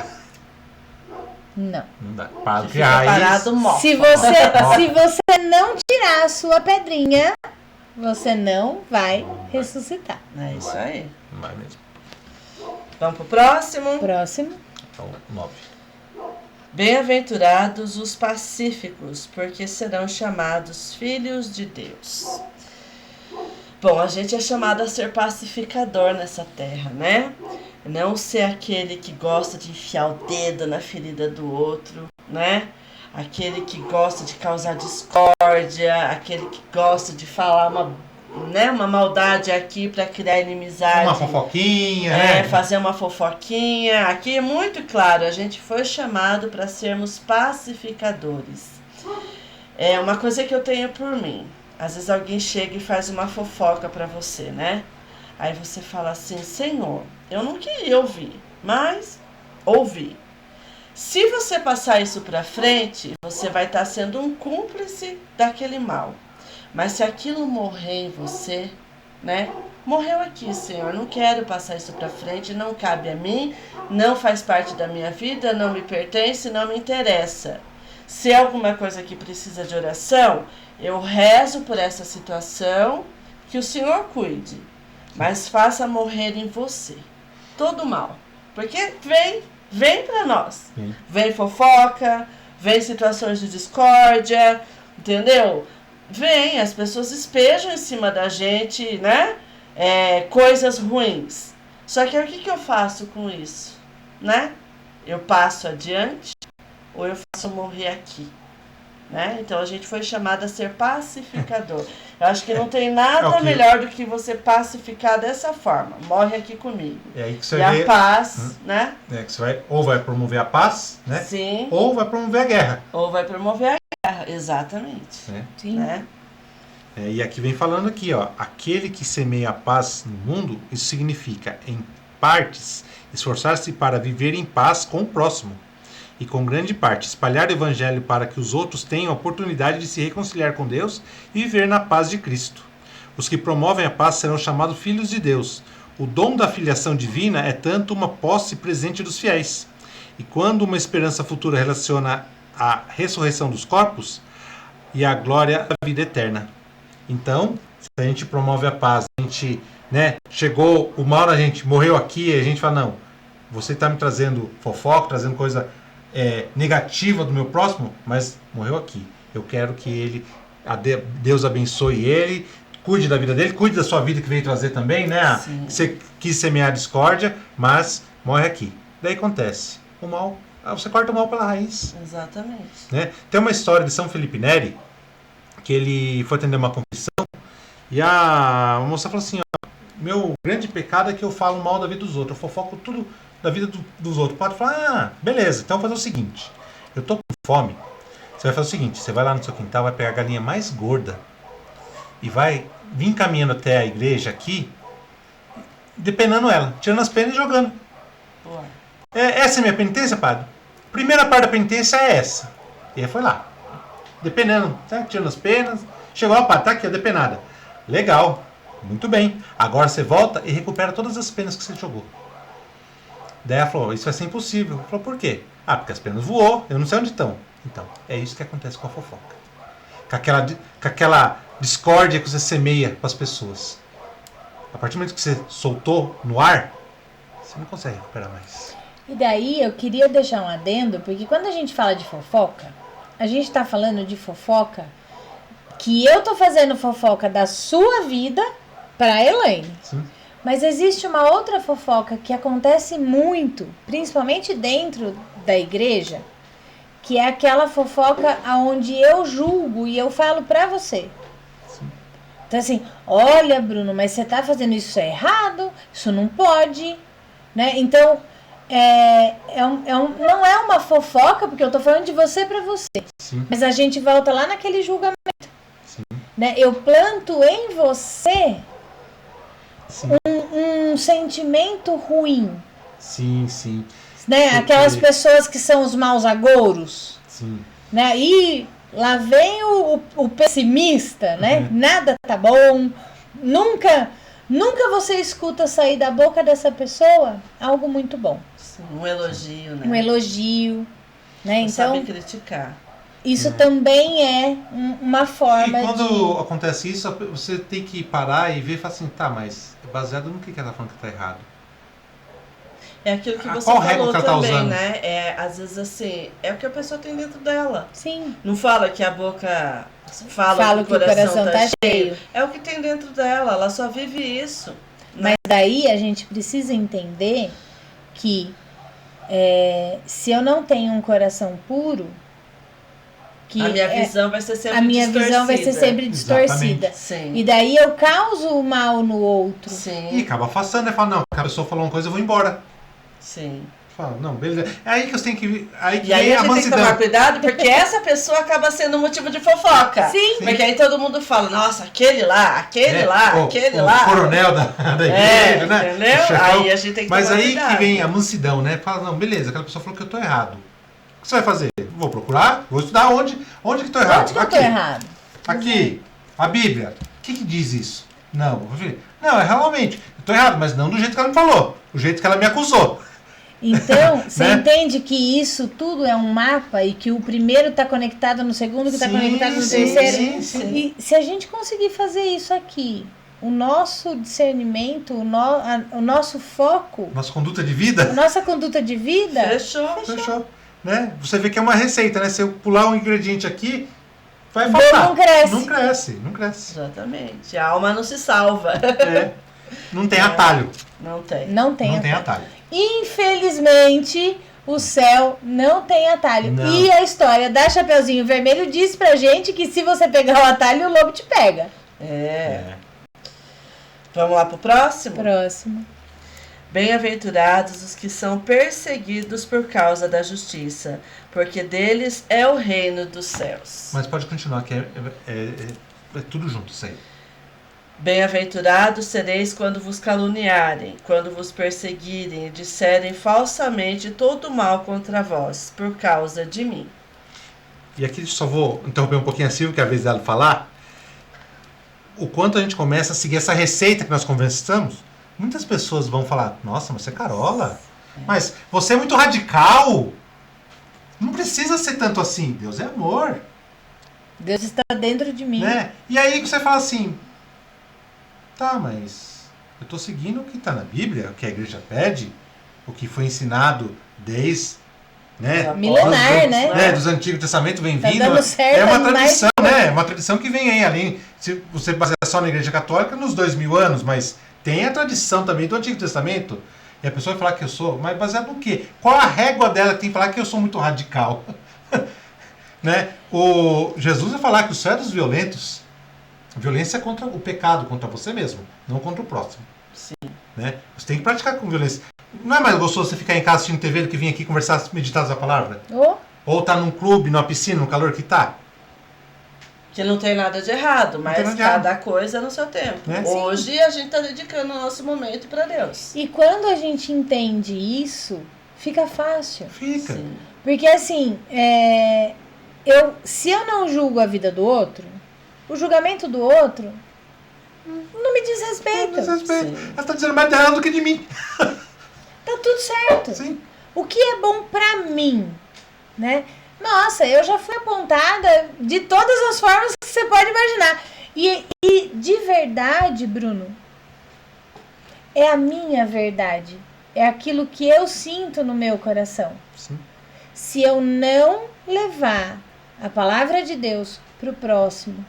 Não.
Não dá. Parado
Se
que
fica
raiz.
parado, morre.
Se você não tirar a sua pedrinha, você não vai ressuscitar.
É isso aí.
Não vai mesmo.
Vamos pro próximo.
Próximo.
Então, 9.
Bem-aventurados os pacíficos, porque serão chamados filhos de Deus. Bom, a gente é chamado a ser pacificador nessa terra, né? Não ser aquele que gosta de enfiar o dedo na ferida do outro, né? Aquele que gosta de causar discórdia, aquele que gosta de falar uma maldade aqui para criar inimizade.
Uma fofoquinha, né?
Fazer uma fofoquinha. Aqui é muito claro, a gente foi chamado para sermos pacificadores. É uma coisa que eu tenho por mim. Às vezes alguém chega e faz uma fofoca para você, né? Aí você fala assim, Senhor, eu não queria ouvir, mas ouvi. Se você passar isso para frente, você vai estar sendo um cúmplice daquele mal. Mas se aquilo morrer em você, né? Morreu aqui, Senhor. Não quero passar isso para frente, não cabe a mim, não faz parte da minha vida, não me pertence, não me interessa. Se é alguma coisa que precisa de oração, eu rezo por essa situação, que o Senhor cuide. Mas faça morrer em você todo mal. Porque vem para nós.
Sim.
Vem fofoca, vem situações de discórdia, entendeu? Vem, as pessoas espejam em cima da gente, né? Coisas ruins. Só que o que eu faço com isso, né? Eu passo adiante ou eu faço morrer aqui, né? Então a gente foi chamado a ser pacificador. Eu acho que não tem nada melhor do que você pacificar dessa forma. Morre aqui comigo.
É aí que você
e a paz, né?
Que você vai promover a paz, né?
Sim.
Ou vai promover a guerra.
Ou vai promover a guerra, exatamente.
Né?
Sim.
Né?
E aqui vem falando aqui, ó, aquele que semeia a paz no mundo, isso significa, em partes, esforçar-se para viver em paz com o próximo. E com grande parte, espalhar o evangelho para que os outros tenham a oportunidade de se reconciliar com Deus e viver na paz de Cristo. Os que promovem a paz serão chamados filhos de Deus. O dom da filiação divina é tanto uma posse presente dos fiéis. E quando uma esperança futura relaciona a ressurreição dos corpos e a glória da vida eterna. Então, se a gente promove a paz, a gente, né, chegou o mal na gente, morreu aqui, a gente fala, não, você está me trazendo fofoca, trazendo coisa negativa do meu próximo, mas morreu aqui. Eu quero que Deus abençoe ele, cuide da vida dele, cuide da sua vida que veio trazer também, né?
Sim.
Você quis semear discórdia, mas morre aqui. Daí acontece, o mal, você corta o mal pela raiz.
Exatamente.
Né? Tem uma história de São Felipe Neri, que ele foi atender uma confissão, e a moça falou assim, ó, meu grande pecado é que eu falo mal da vida dos outros, eu fofoco tudo da vida dos outros. Pode falar, beleza, então vou fazer o seguinte, eu tô com fome, você vai fazer o seguinte, você vai lá no seu quintal, vai pegar a galinha mais gorda, e vai vir caminhando até a igreja aqui, depenando ela, tirando as penas e jogando.
Boa.
Essa é a minha penitência, padre? Primeira parte da penitência é essa. E aí foi lá. Depenando, tá? Tirando as penas. Chegou, ó, padre, tá aqui, ó, depenada. Legal. Muito bem. Agora você volta e recupera todas as penas que você jogou. Daí ela falou, isso vai ser impossível. Ela falou, por quê? Ah, porque as penas voou, eu não sei onde estão. Então, é isso que acontece com a fofoca. Com aquela discórdia que você semeia com as pessoas. A partir do momento que você soltou no ar, você não consegue recuperar mais.
E daí eu queria deixar um adendo, porque quando a gente fala de fofoca, a gente está falando de fofoca que eu tô fazendo fofoca da sua vida para Elaine.
Sim.
Mas existe uma outra fofoca que acontece muito, principalmente dentro da igreja, que é aquela fofoca onde eu julgo e eu falo pra você.
Sim.
Então assim, olha Bruno, mas você tá fazendo isso errado, isso não pode, né? Então, não é uma fofoca, porque eu tô falando de você pra você.
Sim.
Mas a gente volta lá naquele julgamento.
Sim.
Né? Eu planto em você
Sim.
um sentimento ruim.
Sim, sim.
Né?
Porque...
Aquelas pessoas que são os maus agouros.
Sim.
Né? E lá vem o pessimista, né? Nada tá bom. Nunca você escuta sair da boca dessa pessoa algo muito bom.
Sim, um elogio, né?
Um elogio. Né?
Não
então,
sabe criticar.
isso também é uma forma
E quando acontece isso, você tem que parar e ver e falar assim, tá, mas baseado no que ela tá falando que tá errado?
É aquilo que você
qual regra
falou
que ela tá
também,
usando?
né? Às vezes assim, é o que a pessoa tem dentro dela.
Sim.
Não fala que a boca fala que o coração tá cheio. É o que tem dentro dela, ela só vive isso. Né?
Mas daí a gente precisa entender que se eu não tenho um coração puro, que
a minha visão vai ser sempre
a minha
distorcida.
visão vai ser sempre distorcida.
Sim.
E daí eu causo o mal no outro.
Sim.
E acaba afastando, né? Fala, não, a pessoa falou uma coisa, eu vou embora.
Sim.
Fala, não, beleza. É aí que você tem que... Aí que
E aí
vem
a gente tem que tomar cuidado, porque essa pessoa acaba sendo motivo de fofoca.
Sim.
Porque aí todo mundo fala, nossa, aquele lá,
o coronel da igreja, né?
Entendeu? Aí a gente tem que
Mas
tomar
aí
cuidado.
que vem a mansidão, né? Fala, não, beleza, aquela pessoa falou que eu tô errado. O que você vai fazer? Vou procurar, vou estudar onde que eu tô errado.
Onde que eu tô errado?
Aqui, a Bíblia. O que diz isso? Não, realmente, eu tô errado, mas não do jeito que ela me falou, do jeito que ela me acusou.
Então, você entende que isso tudo é um mapa e que o primeiro está conectado no segundo, que está conectado no terceiro.
Sim.
E se a gente conseguir fazer isso aqui, o nosso discernimento, o nosso foco,
nossa conduta de vida.
a nossa conduta de vida,
Fechou. Né? Você vê que é uma receita, né? Se eu pular um ingrediente aqui, vai faltar. Não cresce.
Exatamente. A alma não se salva.
Não tem atalho.
Não tem.
Não tem
atalho.
Infelizmente, o céu não tem atalho.
Não.
E a história da Chapeuzinho Vermelho diz pra gente que se você pegar o atalho, o lobo te pega.
Vamos lá pro próximo?
Próximo.
Bem-aventurados os que são perseguidos por causa da justiça, porque deles é o reino dos céus.
Mas pode continuar, que é tudo junto, isso aí.
Bem-aventurados sereis quando vos caluniarem, quando vos perseguirem e disserem falsamente todo mal contra vós, por causa de mim.
E aqui só vou interromper um pouquinho a Silvia, que é a vez dela falar. O quanto a gente começa a seguir essa receita que nós conversamos, muitas pessoas vão falar, nossa, mas você é carola. Mas você é muito radical. Não precisa ser tanto assim. Deus é amor.
Deus está dentro de mim.
Né? E aí você fala assim, tá, mas eu estou seguindo o que está na Bíblia, o que a igreja pede, o que foi ensinado desde...
milenar, né?
Dos Antigos Testamento vem vindo.
Dando certo,
é uma tradição, né? É uma tradição que vem aí, além, se você basear só na Igreja Católica, nos 2000 anos, mas tem a tradição também do Antigo Testamento. E a pessoa vai falar que eu sou, mas baseado no quê? Qual a régua dela que tem que falar que eu sou muito radical? Né? O Jesus vai falar que o céu é dos violentos. A violência é contra o pecado, contra você mesmo, não contra o próximo.
Sim.
Né? Você tem que praticar com violência. Não é mais gostoso você ficar em casa assistindo TV do que vir aqui conversar, meditar a palavra? Ou tá num clube, numa piscina, no calor que tá?
Que não tem nada de errado, mas cada coisa no seu tempo.
Né?
Hoje a gente tá dedicando o nosso momento para Deus.
E quando a gente entende isso, fica fácil.
Fica.
Sim.
Porque assim, se eu não julgo a vida do outro, o julgamento do outro não me diz respeito.
Ela está dizendo mais dela do que de mim.
Tá tudo certo.
Sim.
O que é bom pra mim, né? Nossa, eu já fui apontada de todas as formas que você pode imaginar. E de verdade, Bruno, é a minha verdade. É aquilo que eu sinto no meu coração.
Sim.
Se eu não levar a palavra de Deus pro próximo,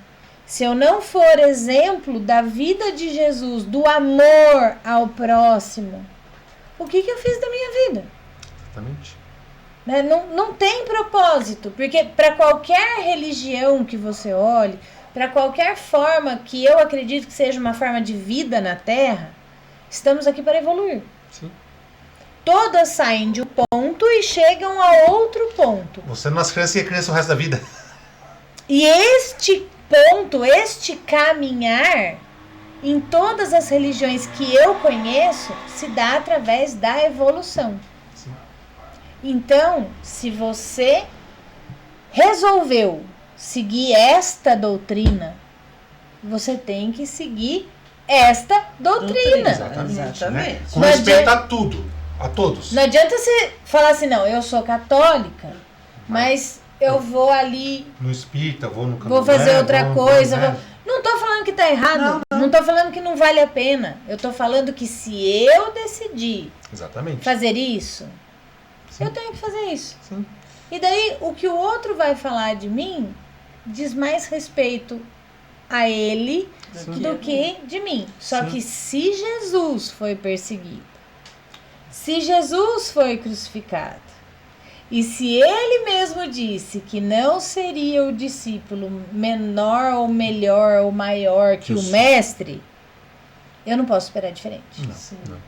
se eu não for exemplo da vida de Jesus, do amor ao próximo, o que eu fiz da minha vida?
Exatamente.
Né? Não tem propósito, porque para qualquer religião que você olhe, para qualquer forma que eu acredito que seja uma forma de vida na Terra, estamos aqui para evoluir.
Sim.
Todas saem de um ponto e chegam a outro ponto.
Você não nasce criança e é criança o resto da vida.
E este ponto, este caminhar, em todas as religiões que eu conheço, se dá através da evolução.
Sim.
Então, se você resolveu seguir esta doutrina, você tem que seguir esta doutrina.
Exatamente. Né? Com
Não
respeito a tudo, a todos.
Não adianta você falar assim, não, eu sou católica, mas eu vou ali...
No espírita, vou no
Vou fazer outra coisa.
né?
Não tô falando que tá errado. Não tô falando que não vale a pena. Eu tô falando que se eu decidir
Exatamente.
fazer isso,
Sim.
eu tenho que fazer isso.
Sim.
E daí, o que o outro vai falar de mim diz mais respeito a ele do que de mim. Só
Sim.
que se Jesus foi perseguido, se Jesus foi crucificado, e se ele mesmo disse que não seria o discípulo menor ou melhor ou maior que o mestre, eu não posso esperar diferente.
Não.